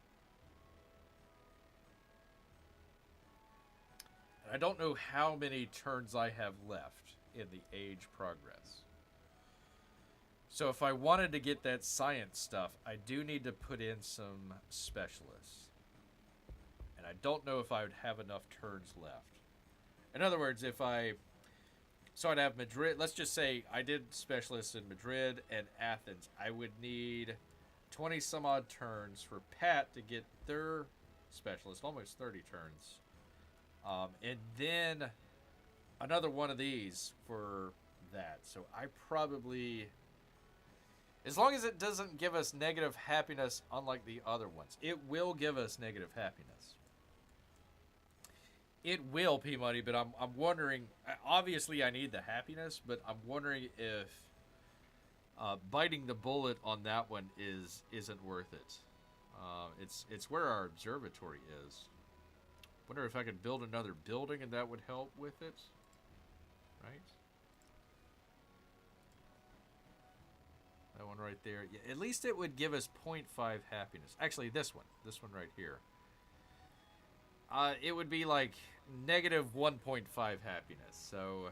I don't know how many turns I have left in the age progress. So if I wanted to get that science stuff, I do need to put in some specialists. And I don't know if I would have enough turns left. In other words, if I... So I'd have Madrid... Let's just say I did specialists in Madrid and Athens. I would need 20 some odd turns for Pat to get their specialist. Almost 30 turns. And then another one of these for that. So I probably... As long as it doesn't give us negative happiness unlike the other ones. It will give us negative happiness. It will, P-Money, but I'm wondering... Obviously, I need the happiness, but I'm wondering if biting the bullet on that one isn't worth it. It's where our observatory is. Wonder if I could build another building and that would help with it. Right? That one right there. Yeah, at least it would give us 0.5 happiness. Actually, this one right here. It would be like negative 1.5 happiness. So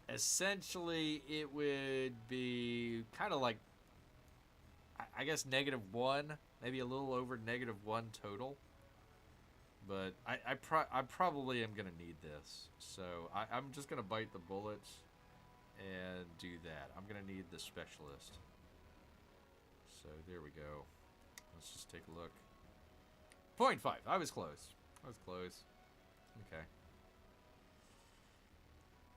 essentially, it would be kind of like, I guess, -1, maybe a little over -1 total. But I probably am gonna need this, so I'm just gonna bite the bullet and do that. I'm gonna need the specialist. So there we go. Let's just take a look. 0.5. I was close. Okay.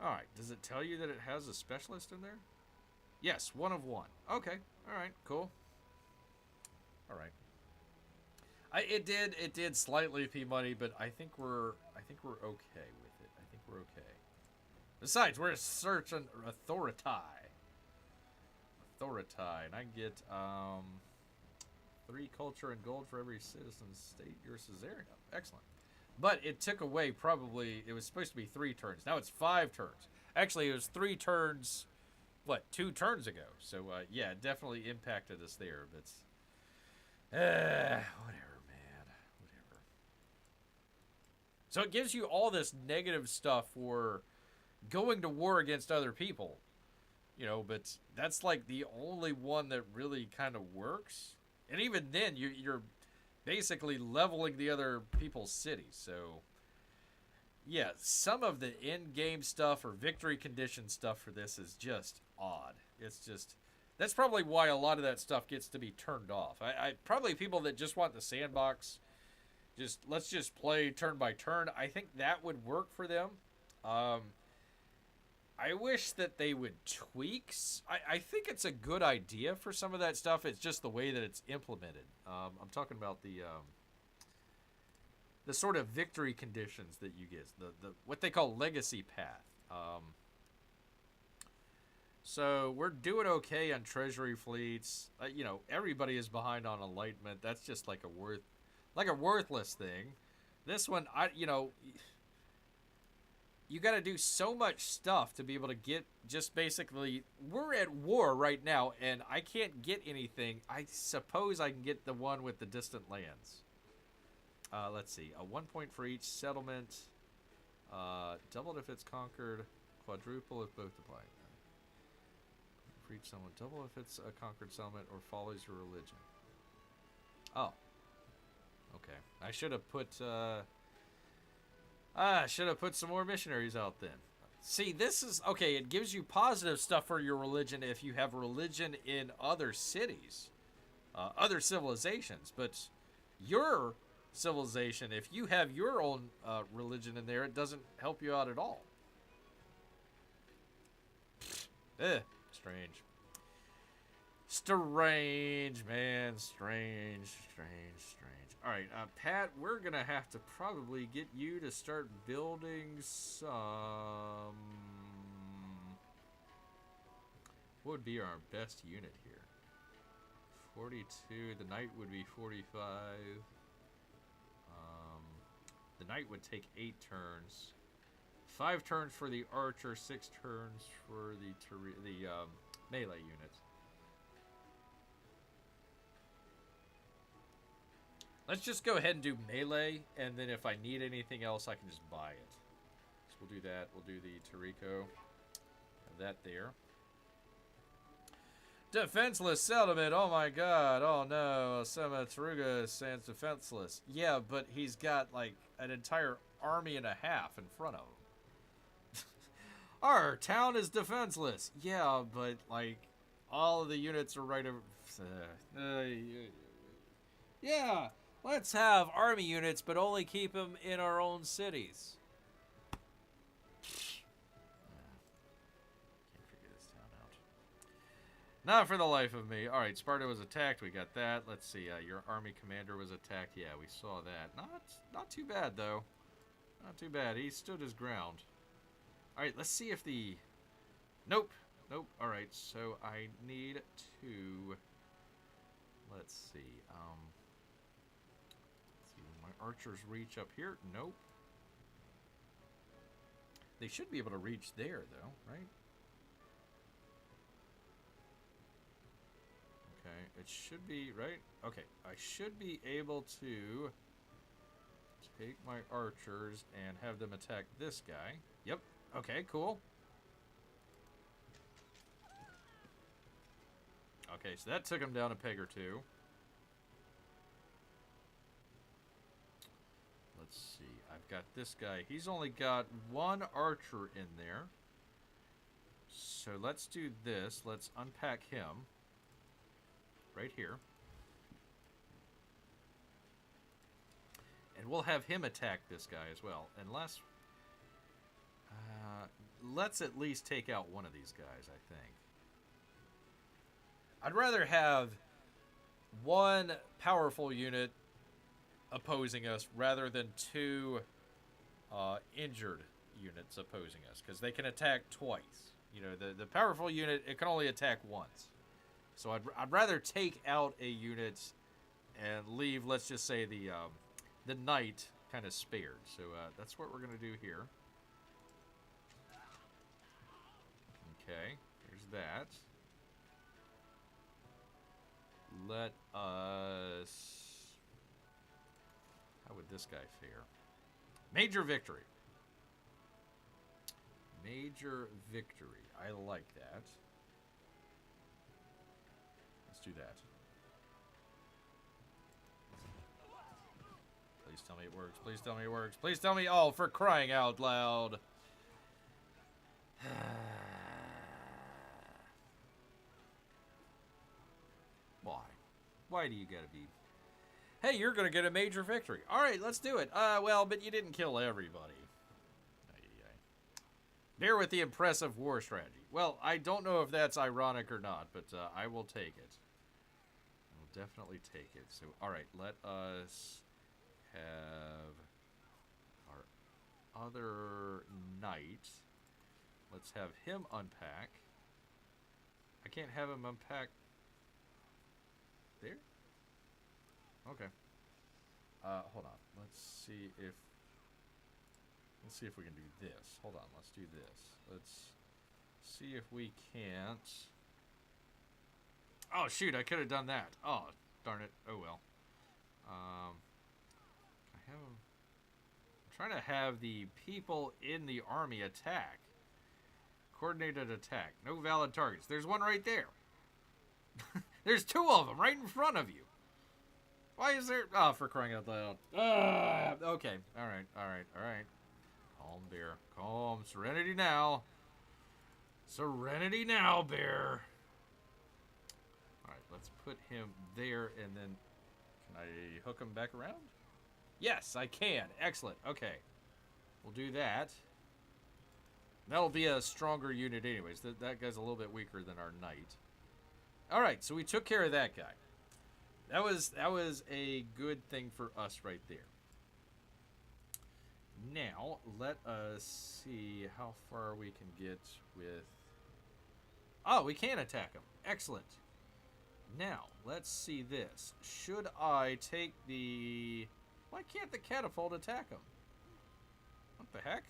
Alright, does it tell you that it has a specialist in there? Yes, 1 of 1. Okay, alright, cool. Alright. It did slightly P-Money, but I think we're okay with it. Besides, we're searching authority. And I get 3 culture and gold for every citizen state your Caesarea. Excellent. But it took away it was supposed to be 3 turns. Now it's 5 turns. Actually, it was 3 turns, 2 turns ago. So, yeah, it definitely impacted us there. But, whatever, man. Whatever. So it gives you all this negative stuff for going to war against other people. You know, but that's like the only one that really kind of works. And even then, you're basically leveling the other people's cities. So, yeah, some of the in-game stuff or victory condition stuff for this is just odd. It's just, that's probably why a lot of that stuff gets to be turned off. I probably people that just want the sandbox, let's just play turn by turn. I think that would work for them. I wish that they would tweak. I think it's a good idea for some of that stuff. It's just the way that it's implemented. I'm talking about the sort of victory conditions that you get, the what they call legacy path. So we're doing okay on treasury fleets. You know, everybody is behind on enlightenment. That's just like a worthless thing. This one, you got to do so much stuff to be able to get just basically, we're at war right now and I can't get anything. I suppose I can get the one with the distant lands. Let's see, a 1 point for each settlement, doubled if it's conquered, quadruple if both apply. For each settlement, double if it's a conquered settlement or follows your religion. Oh, okay. I should have put some more missionaries out then. See, this is, okay, it gives you positive stuff for your religion if you have religion in other cities, other civilizations. But your civilization, if you have your own religion in there, it doesn't help you out at all. Strange. Strange, man. Strange. All right, Pat, we're going to have to probably get you to start building some... What would be our best unit here? 42. The knight would be 45. The knight would take 8 turns. 5 turns for the archer, 6 turns for the melee unit. Let's just go ahead and do melee, and then if I need anything else, I can just buy it. So we'll do that. We'll do the Tariko. Have that there. Defenseless settlement. Oh my god. Oh no. Osama Taruga stands defenseless. Yeah, but he's got like an entire army and a half in front of him. Our town is defenseless. Yeah, but like all of the units are right over. Yeah. Let's have army units, but only keep them in our own cities. Can't figure this town out. Not for the life of me. All right, Sparta was attacked. We got that. Let's see. Your army commander was attacked. Yeah, we saw that. Not too bad, though. Not too bad. He stood his ground. All right, let's see if the... Nope. All right, so I need to... Let's see. Archers reach up here? Nope. They should be able to reach there, though, right? Okay, it should be, right? Okay, I should be able to take my archers and have them attack this guy. Yep, okay, cool. Okay, so that took him down a peg or two. Let's see, I've got this guy. He's only got 1 archer in there. So let's do this. Let's unpack him. Right here. And we'll have him attack this guy as well. Unless... let's at least take out one of these guys, I think. I'd rather have 1 powerful unit opposing us rather than 2 injured units opposing us, because they can attack twice. You know, the powerful unit, it can only attack once. So I'd rather take out a unit and leave, let's just say, the knight kind of spared. So that's what we're going to do here. Okay, there's that. Let us... How would this guy fare? Major victory. Major victory. I like that. Let's do that. Please tell me it works. Please tell me it works. Please tell me... Oh, for crying out loud. Why? Why do you gotta be... Hey, you're gonna get a major victory. Alright, let's do it. Well, but you didn't kill everybody. Bear with the impressive war strategy. Well, I don't know if that's ironic or not, but I will take it. I will definitely take it. So, alright, let us have our other knight. Let's have him unpack. I can't have him unpack there? Okay. Hold on. Let's see if we can do this. Hold on. Let's do this. Let's see if we can't. Oh, shoot. I could have done that. Oh, darn it. Oh, well. I'm trying to have the people in the army attack. Coordinated attack. No valid targets. There's one right there. There's two of them right in front of you. Why is there... Oh, for crying out loud. Okay. All right. Calm, bear. Calm. Serenity now. Serenity now, bear. All right, let's put him there, and then... Can I hook him back around? Yes, I can. Excellent. Okay. We'll do that. That'll be a stronger unit anyways. That guy's a little bit weaker than our knight. All right, so we took care of that guy. That was a good thing for us right there. Now, let us see how far we can get with... Oh, we can attack him. Excellent. Now, let's see this. Should I take the... Why can't the catapult attack him? What the heck?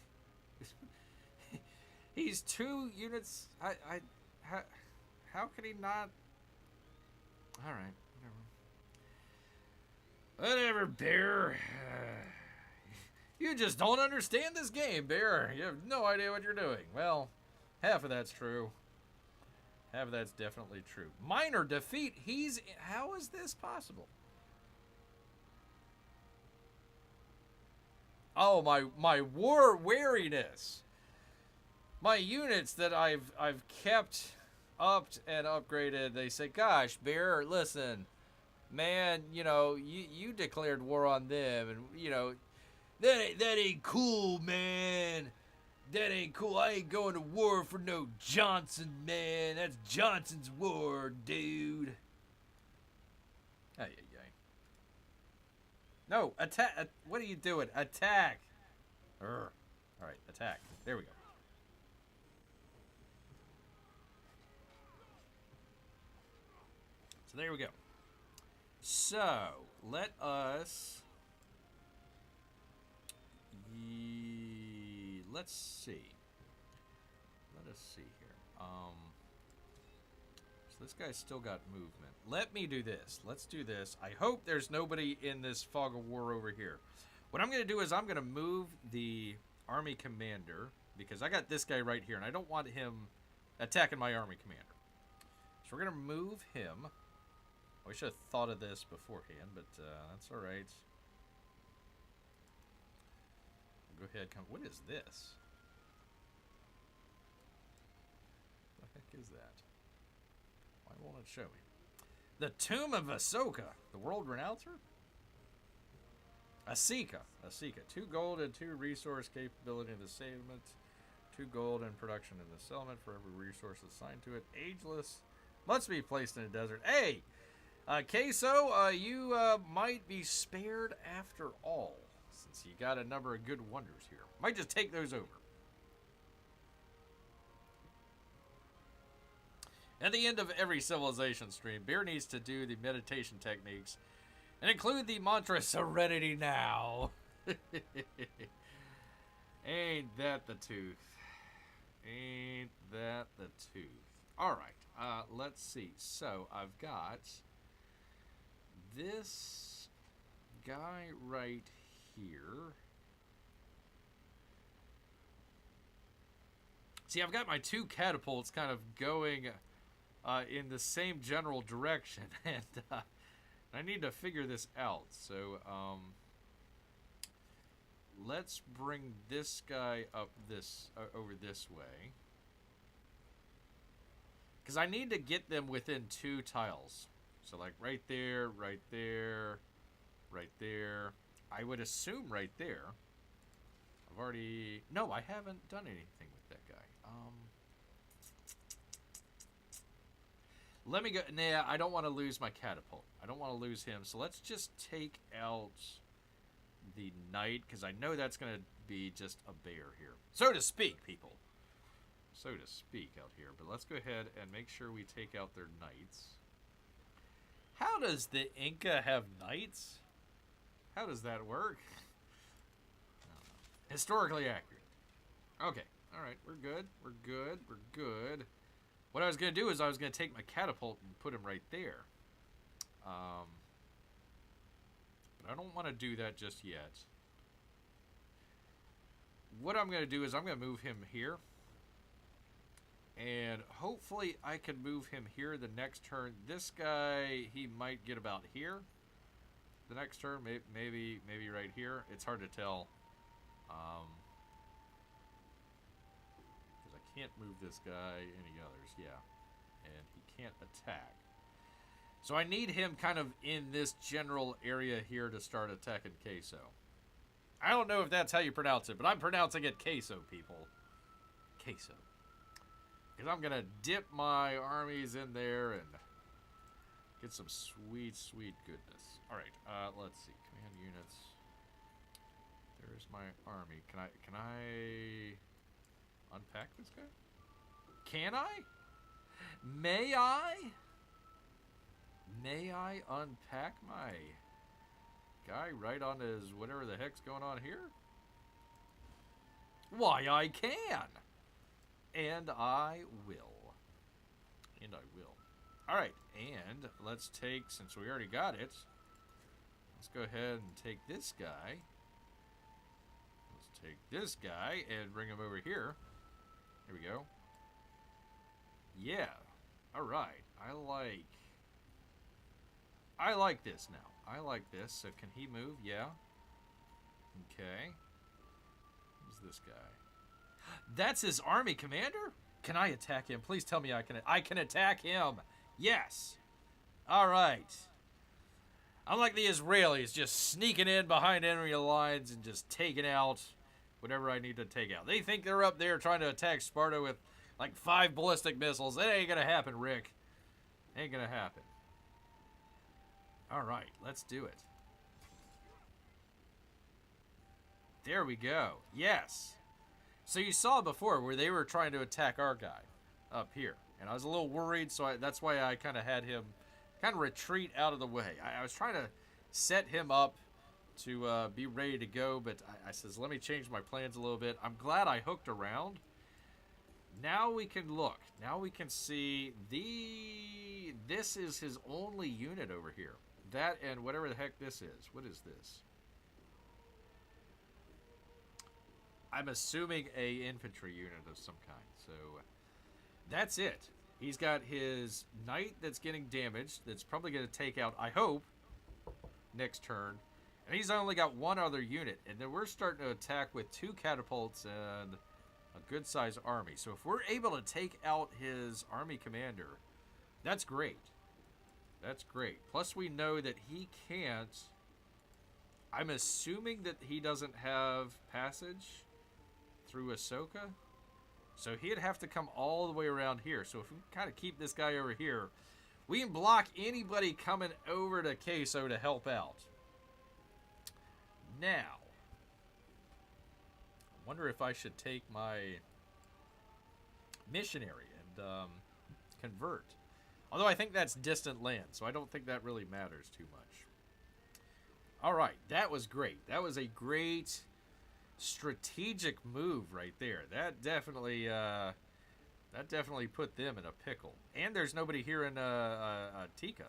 He's 2 units... How can he not... Alright, whatever, bear. You just don't understand this game, bear. You have no idea what you're doing. Well, half of that's true. Half of that's definitely true. Minor defeat. How is this possible? Oh, my war wariness. My units that I've kept upped and upgraded, they say, gosh, bear, listen, man, you know, you declared war on them, and, you know, that ain't cool, man. That ain't cool. I ain't going to war for no Johnson, man. That's Johnson's war, dude. Ay. No, attack. What are you doing? Attack. All right, attack. There we go. So there we go. So let us. Let's see. Let us see here. So this guy's still got movement. Let me do this. Let's do this. I hope there's nobody in this fog of war over here. What I'm going to do is I'm going to move the army commander, because I got this guy right here, and I don't want him attacking my army commander. So we're going to move him. I should have thought of this beforehand, but that's all right. Go ahead. What is this? What the heck is that? Why won't it show me? The Tomb of Ahsoka. The World Renouncer? Ahsoka. 2 gold and 2 resource capability in the settlement. 2 gold and production in the settlement for every resource assigned to it. Ageless. Must be placed in a desert. Hey! Queso, you might be spared after all, since you got a number of good wonders here. Might just take those over. At the end of every civilization stream, Bear needs to do the meditation techniques and include the mantra Serenity Now. Ain't that the tooth? Ain't that the tooth? Alright, let's see. So, I've got this guy right here. See, I've got my two catapults kind of going in the same general direction, and I need to figure this out. So, let's bring this guy up over this way. Because I need to get them within 2 tiles. So like right there, right there, right there. I would assume right there. I've already... No, I haven't done anything with that guy. Let me go... Nah, I don't want to lose my catapult. I don't want to lose him. So let's just take out the knight, because I know that's going to be just a bear here. So to speak, people. So to speak out here. But let's go ahead and make sure we take out their knights. How does the Inca have knights? How does that work? I don't know. Historically accurate. Okay. Alright. We're good. We're good. We're good. What I was going to do is I was going to take my catapult and put him right there. But I don't want to do that just yet. What I'm going to do is I'm going to move him here. And hopefully I can move him here the next turn. This guy, he might get about here. The next turn, maybe right here. It's hard to tell. Because I can't move this guy, any others, yeah. And he can't attack. So I need him kind of in this general area here to start attacking Queso. I don't know if that's how you pronounce it, but I'm pronouncing it Queso, people. Queso. Because I'm going to dip my armies in there and get some sweet, sweet goodness. Alright, let's see. Command units. There's my army. Can I unpack this guy? Can I? May I? May I unpack my guy right on his whatever the heck's going on here? Why, I can! And I will. And I will. Alright, and let's take, since we already got it, let's go ahead and take this guy. Let's take this guy and bring him over here. Here we go. Yeah. Alright. I like this now. I like this. So can he move? Yeah. Okay. Who's this guy? That's his army commander? Can I attack him? Please tell me I can attack him. Yes. All right. Unlike the Israelis, just sneaking in behind enemy lines and just taking out whatever I need to take out. They think they're up there trying to attack Sparta with like 5 ballistic missiles. That ain't going to happen, Rick. Ain't going to happen. All right, let's do it. There we go. Yes. So you saw before where they were trying to attack our guy up here. And I was a little worried, so that's why I kind of had him kind of retreat out of the way. I was trying to set him up to be ready to go, but I says, let me change my plans a little bit. I'm glad I hooked around. Now we can look. Now we can see this is his only unit over here. That and whatever the heck this is. What is this? I'm assuming a infantry unit of some kind. So that's it. He's got his knight that's getting damaged. That's probably going to take out, I hope, next turn. And he's only got one other unit. And then we're starting to attack with 2 catapults and a good-sized army. So if we're able to take out his army commander, that's great. That's great. Plus we know that he can't... I'm assuming that he doesn't have passage through Ahsoka. So he'd have to come all the way around here. So if we kind of keep this guy over here, we can block anybody coming over to Queso to help out. Now, I wonder if I should take my missionary and convert. Although I think that's distant land, so I don't think that really matters too much. All right, that was great. That was a great strategic move right there. That definitely put them in a pickle. And there's nobody here in Tikla,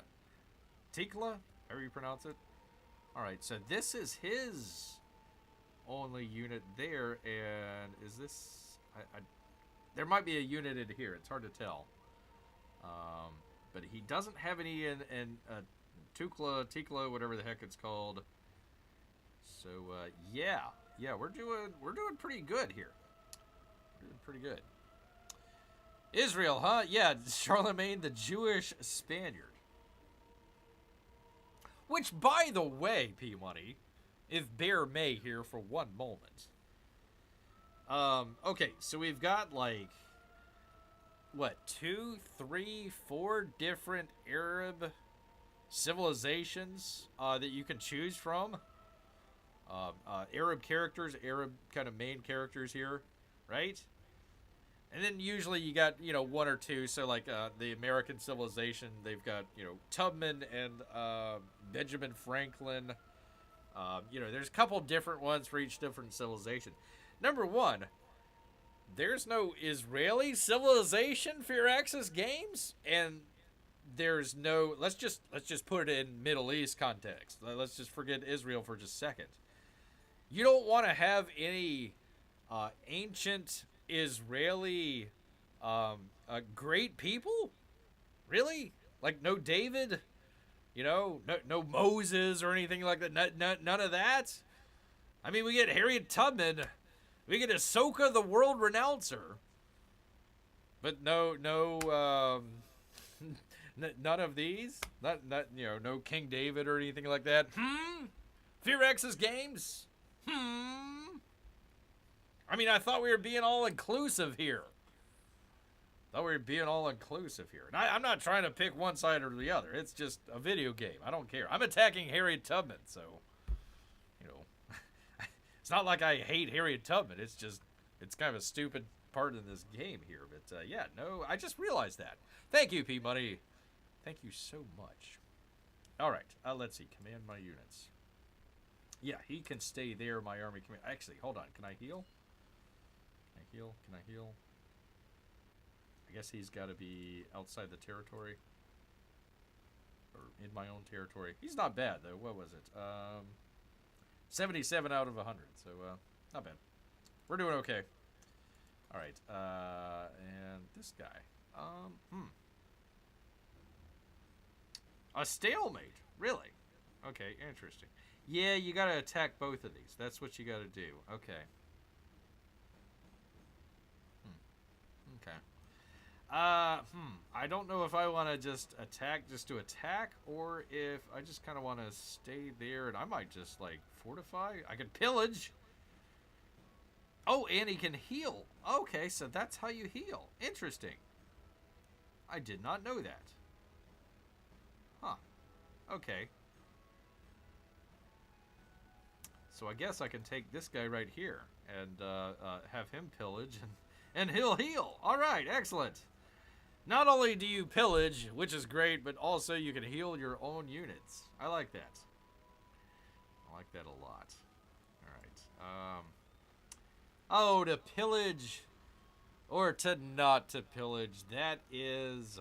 however you pronounce it. All right, so this is his only unit there, and is this? There might be a unit in here. It's hard to tell. But he doesn't have any in Tikla, whatever the heck it's called. So yeah, we're doing pretty good here. We're doing pretty good. Israel, huh? Yeah, Charlemagne the Jewish Spaniard. Which, by the way, P-Money, if bear may here for one moment. Okay, so we've got like, what, 2, 3, 4 different Arab civilizations that you can choose from. Arab characters, Arab kind of main characters here, right? And then usually you got, one or two. So like the American civilization, they've got, Tubman and Benjamin Franklin. There's a couple different ones for each different civilization. Number one, there's no Israeli civilization for your Axis games, and there's no. Let's just put it in Middle East context. Let's just forget Israel for just a second. You don't want to have any ancient Israeli great people, really? Like no David, no Moses or anything like that. None of that. I mean, we get Harriet Tubman. We get Ahsoka, the world renouncer. But no, none of these. Not no King David or anything like that. Fear X's games. I mean, I thought we were being all inclusive here. And I'm not trying to pick one side or the other. It's just a video game. I don't care. I'm attacking Harriet Tubman, so it's not like I hate Harriet Tubman. It's kind of a stupid part in this game here. But I just realized that. Thank you, P-Money. Thank you so much. All right, let's see. Command my units. Yeah, he can stay there. My army command. Actually, hold on. Can I heal? Can I heal? I guess he's got to be outside the territory. Or in my own territory. He's not bad, though. What was it? 77 out of 100. So, not bad. We're doing okay. All right. And this guy. A stalemate. Really? Okay, interesting. Yeah, you got to attack both of these. That's what you got to do. Okay. Okay. I don't know if I want to just attack just to attack, or if I just kind of want to stay there, and I might just, like, fortify. I can pillage. Oh, and he can heal. Okay, so that's how you heal. Interesting. I did not know that. Huh. Okay. So I guess I can take this guy right here and have him pillage, and he'll heal. All right, excellent. Not only do you pillage, which is great, but also you can heal your own units. I like that. I like that a lot. All right. To pillage or to not to pillage, that is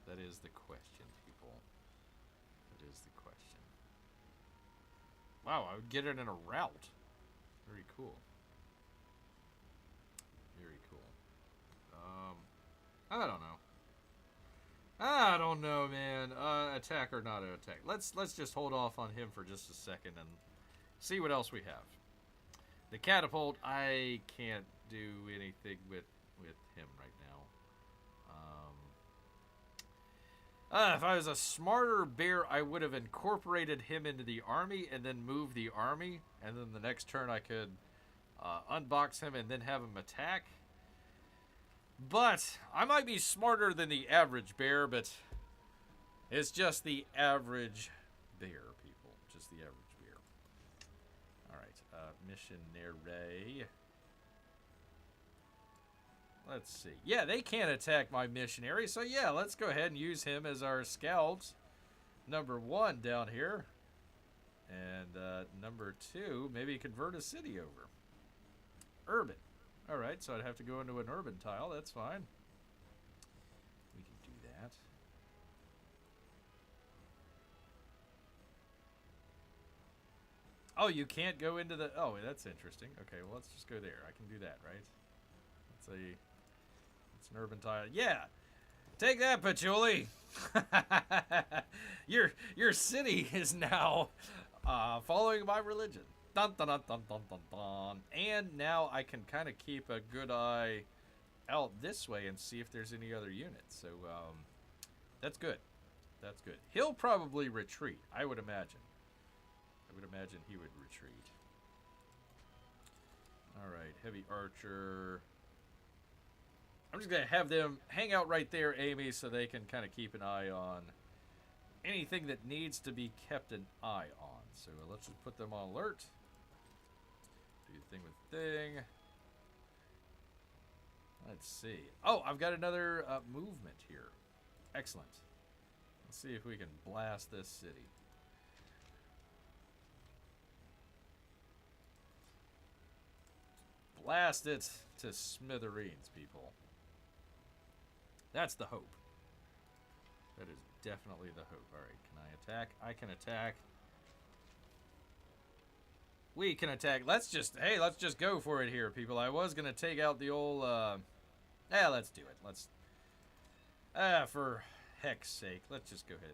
the question, people. That is the question. Wow, I would get it in a rout. Very cool. Very cool. I don't know, man. Attack or not attack. Let's just hold off on him for just a second and see what else we have. The catapult, I can't do anything with him right now. If I was a smarter bear, I would have incorporated him into the army and then moved the army, and then the next turn I could unbox him and then have him attack. But I might be smarter than the average bear, but it's just the average bear, people. Just the average bear. All right, missionary. Let's see. Yeah, they can't attack my missionary, so yeah, let's go ahead and use him as our scout. Number 1 down here. And number 2, maybe convert a city over. Urban. Alright, so I'd have to go into an urban tile. That's fine. We can do that. Oh, you can't go into the... Oh, that's interesting. Okay, well, let's just go there. I can do that, right? Let's see. It's an urban tile. Yeah! Take that, Patchouli! Your city is now following my religion. Dun, dun, dun, dun, dun, dun, dun. And now I can kind of keep a good eye out this way and see if there's any other units. So, that's good. That's good. He'll probably retreat, I would imagine. I would imagine he would retreat. Alright, heavy archer. I'm just going to have them hang out right there, Amy, so they can kind of keep an eye on anything that needs to be kept an eye on. So let's just put them on alert. Do thing with thing. Let's see. Oh, I've got another movement here. Excellent. Let's see if we can blast this city. Blast it to smithereens, people. That's the hope. That is definitely the hope. Alright, can I attack? I can attack. We can attack. Let's just go for it here, people. I was going to take out the old, yeah, let's do it. Let's, for heck's sake, let's just go ahead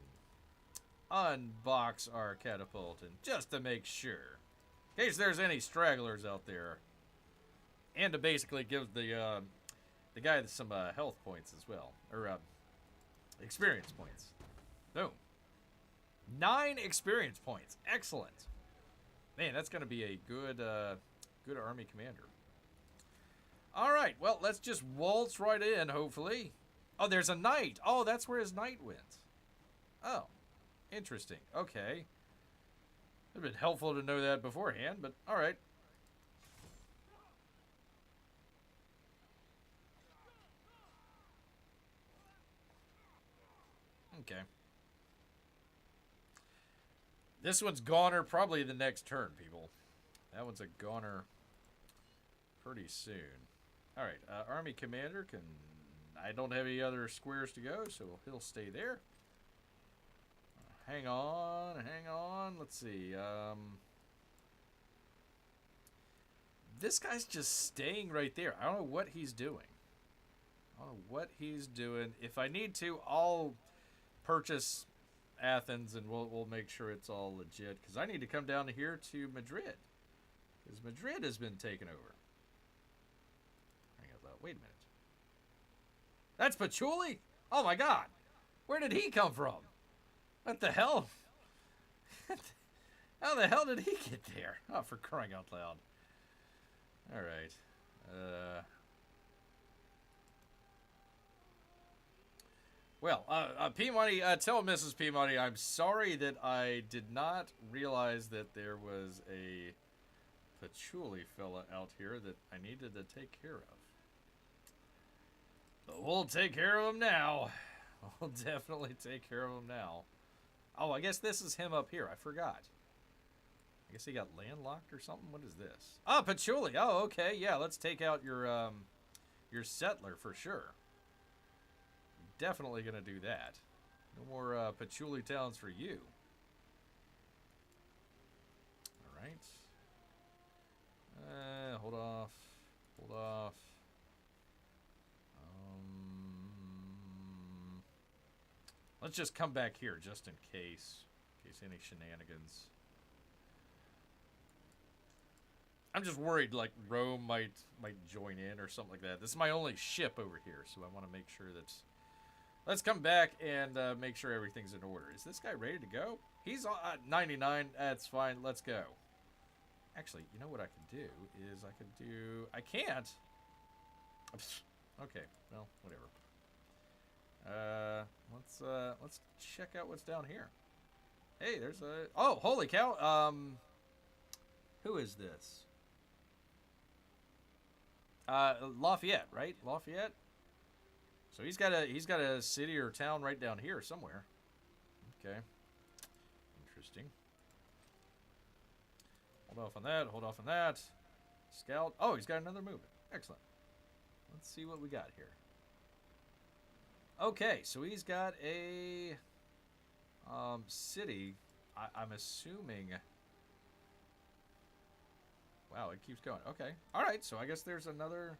and unbox our catapult, and just to make sure, in case there's any stragglers out there. And to basically give the guy some health points as well. Or experience points. Boom. 9 experience points. Excellent. Man, that's going to be a good good army commander. Alright, well, let's just waltz right in, hopefully. Oh, there's a knight. Oh, that's where his knight went. Oh, interesting. Okay. It would have been helpful to know that beforehand, but alright. Okay. This one's goner probably the next turn, people. That one's a goner pretty soon. Alright, Army Commander can... I don't have any other squares to go, so he'll stay there. Hang on, hang on. Let's see. This guy's just staying right there. I don't know what he's doing. I don't know what he's doing. If I need to, I'll purchase Athens and we'll make sure it's all legit. Because I need to come down here to Madrid. Because Madrid has been taken over. Hang on, wait a minute. That's Patchouli? Oh my god. Where did he come from? What the hell? How the hell did he get there? Oh, for crying out loud. Alright. Well, P-Money, tell Mrs. P-Money I'm sorry that I did not realize that there was a Patchouli fella out here that I needed to take care of. But we'll take care of him now. We'll definitely take care of him now. Oh, I guess this is him up here. I forgot. I guess he got landlocked or something. What is this? Ah, Patchouli. Oh, okay. Yeah, let's take out your settler for sure. Definitely gonna do that. No more Patchouli towns for you. All right. Hold off. Hold off. Let's just come back here just in case any shenanigans. I'm just worried like Rome might join in or something like that. This is my only ship over here, so I want to make sure that. Let's come back and make sure everything's in order. Is this guy ready to go? He's 99. That's fine. Let's go. Actually, you know what I can do is I could do. I can't. Okay. Well, whatever. Let's check out what's down here. Hey, there's a... Oh, holy cow. Who is this? Lafayette, right? Lafayette. So he's got a city or town right down here somewhere. Okay. Interesting. Hold off on that. Hold off on that. Scout. Oh, he's got another movement. Excellent. Let's see what we got here. Okay, so he's got a city. I'm assuming. Wow, it keeps going. Okay. All right, so I guess there's another.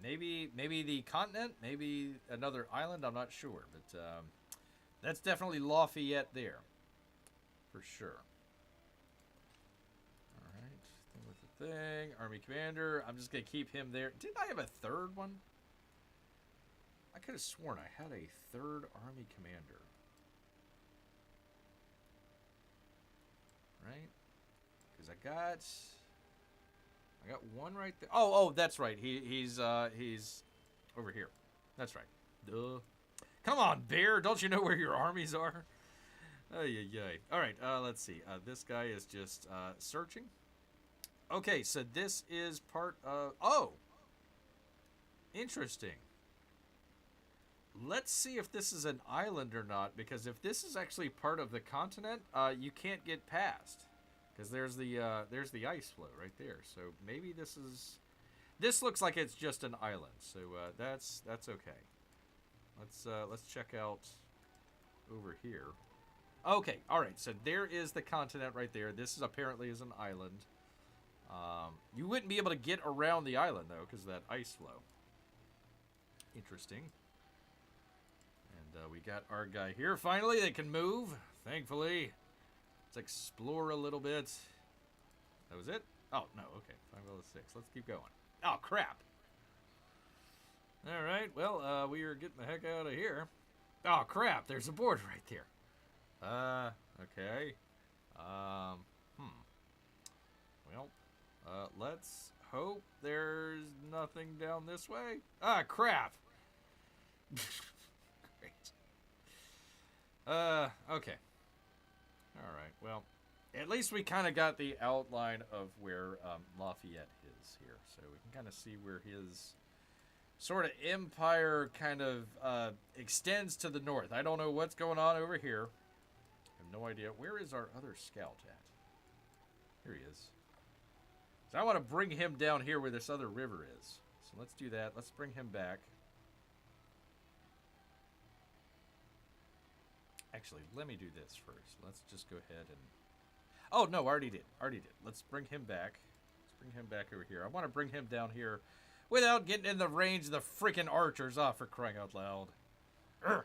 Maybe the continent, maybe another island. I'm not sure, but that's definitely Lafayette there, for sure. All right, thing with the thing, Army Commander. I'm just gonna keep him there. Didn't I have a third one? I could have sworn I had a third Army Commander. Right? Because I got one right there. Oh, that's right. He's over here. That's right. Duh. Come on, Bear. Don't you know where your armies are? Ay. All right. Let's see. This guy is just searching. Okay, so this is part of. Oh, interesting. Let's see if this is an island or not. Because if this is actually part of the continent, you can't get past. Because there's the ice flow right there. So maybe this is. This looks like it's just an island. So that's okay. Let's check out over here. Okay, all right. So there is the continent right there. This is apparently is an island. You wouldn't be able to get around the island though, because of that ice flow. Interesting. And we got our guy here. Finally, they can move. Thankfully. Let's explore a little bit. That was it? Oh, no. Okay. 506. Let's keep going. Oh, crap. All right. Well, we are getting the heck out of here. Oh, crap. There's a board right there. Okay. Well, let's hope there's nothing down this way. Ah, crap. Great. Okay. All right. Well, at least we kind of got the outline of where Lafayette is here, so we can kind of see where his sort of empire kind of extends to the north. I don't know what's going on over here. I have no idea. Where is our other scout at? Here he is. So I want to bring him down here where this other river is. So let's do that. Let's bring him back. Actually, let me do this first. Let's just go ahead and... Oh, no, already did. Let's bring him back. Let's bring him back over here. I want to bring him down here without getting in the range of the freaking archers. Oh, for crying out loud. Grrrr.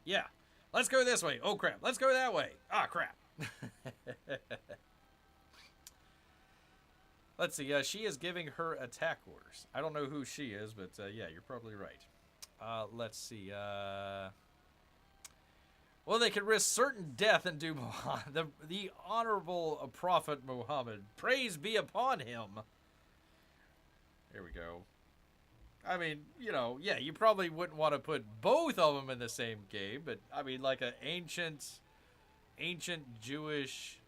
Yeah. Let's go this way. Oh, crap. Let's go that way. Ah, crap. Let's see. She is giving her attack orders. I don't know who she is, but yeah, you're probably right. Let's see. Well, they could risk certain death and do the honorable Prophet Muhammad. Praise be upon him. There we go. I mean, you know, yeah, you probably wouldn't want to put both of them in the same game, but I mean, like an ancient Jewish,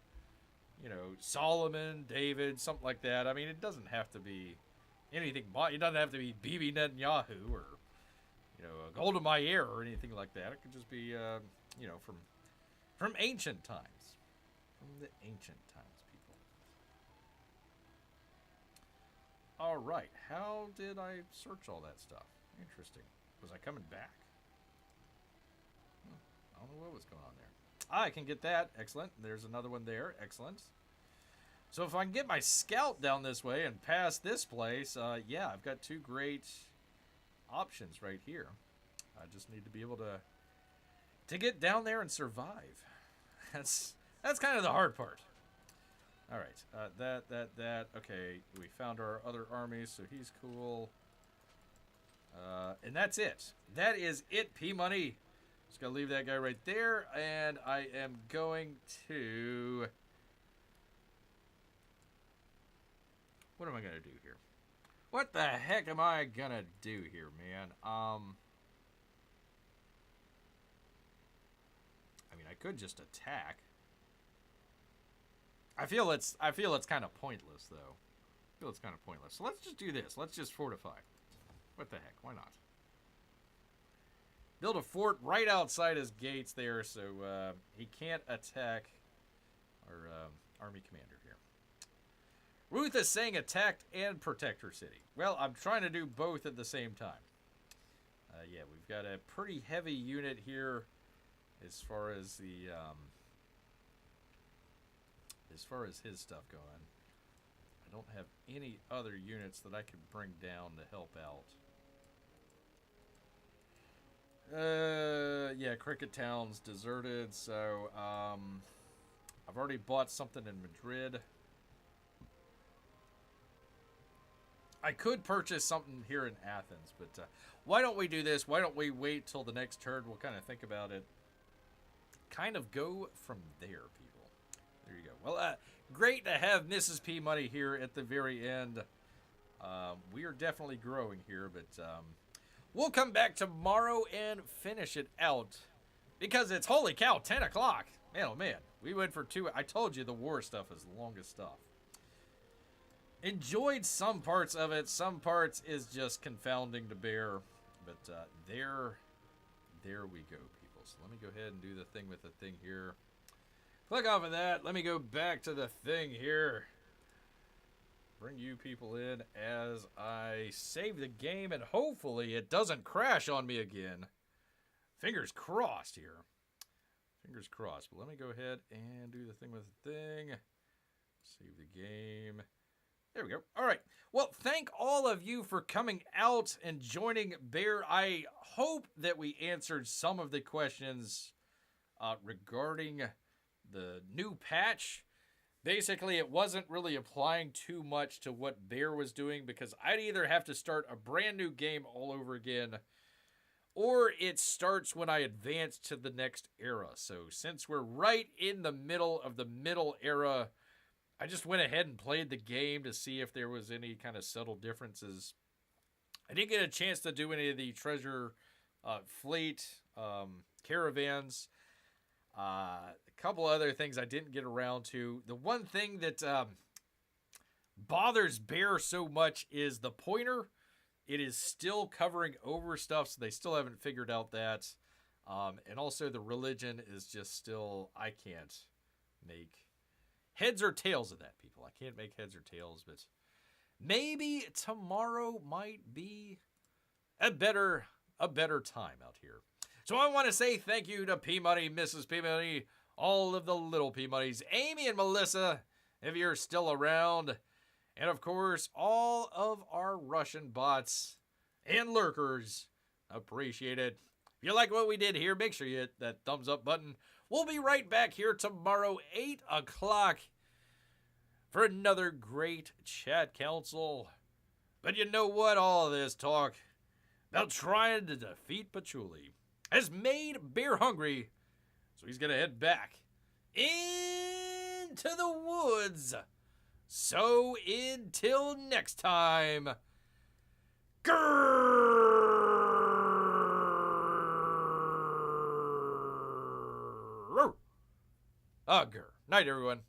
you know, Solomon, David, something like that. I mean, it doesn't have to be anything. It doesn't have to be Bibi Netanyahu or, you know, Golda Meir or anything like that. It could just be, you know, from ancient times. From the ancient times, people. All right. How did I search all that stuff? Interesting. Was I coming back? I don't know what was going on there. I can get that. Excellent. There's another one there. Excellent. So if I can get my scout down this way and past this place, yeah, I've got two great options right here. I just need to be able to get down there and survive. That's kind of the hard part. All right, that. Okay, we found our other army, so he's cool. And that's it. That is it, P-Money. Just gotta leave that guy right there, and I am going to... What am I gonna do here? What the heck am I gonna do here, man? I mean, I could just attack. I feel it's kind of pointless, though. feel it's kind of pointless. So let's just do this. Let's just fortify. What the heck? Why not? Build a fort right outside his gates there, so he can't attack our army commander here. Ruth is saying attacked and protect her city. Well, I'm trying to do both at the same time. Yeah, we've got a pretty heavy unit here as far as the his stuff going. I don't have any other units that I can bring down to help out. Yeah, Cricket Town's deserted, so I've already bought something in Madrid. I could purchase something here in Athens, but why don't we do this? Why don't we wait till the next turn? We'll kind of think about it. Kind of go from there, people. There you go. Well, great to have Mrs. P Money here at the very end. We are definitely growing here, but we'll come back tomorrow and finish it out. Because it's, holy cow, 10 o'clock. Man, oh man. We went for 2. I told you the war stuff is the longest stuff. Enjoyed some parts of it. Some parts is just confounding to bear. But there we go, people. So let me go ahead and do the thing with the thing here. Click off of that. Let me go back to the thing here. Bring you people in as I save the game, and hopefully it doesn't crash on me again. Fingers crossed here. Fingers crossed. But let me go ahead and do the thing with the thing. Save the game. There we go. All right. Well, thank all of you for coming out and joining Bear. I hope that we answered some of the questions regarding the new patch. Basically, it wasn't really applying too much to what Bear was doing because I'd either have to start a brand new game all over again or it starts when I advance to the next era. So since we're right in the middle of the middle era, I just went ahead and played the game to see if there was any kind of subtle differences. I didn't get a chance to do any of the treasure fleet caravans. A couple other things I didn't get around to. The one thing that bothers Bear so much is the pointer. It is still covering over stuff, so they still haven't figured out that. And also the religion is just still, I can't make heads or tails of that, people. I can't make heads or tails, but maybe tomorrow might be a better time out here. So I want to say thank you to P Money, Mrs. P Money, all of the little P Moneys, Amy and Melissa, if you're still around, and of course all of our Russian bots and lurkers. Appreciate it. If you like what we did here, make sure you hit that thumbs up button. We'll be right back here tomorrow, 8 o'clock, for another great chat council. But you know what? All this talk about trying to defeat Patchouli has made Bear hungry, so he's going to head back into the woods. So until next time, grrrrr! Grrrr. Night, everyone.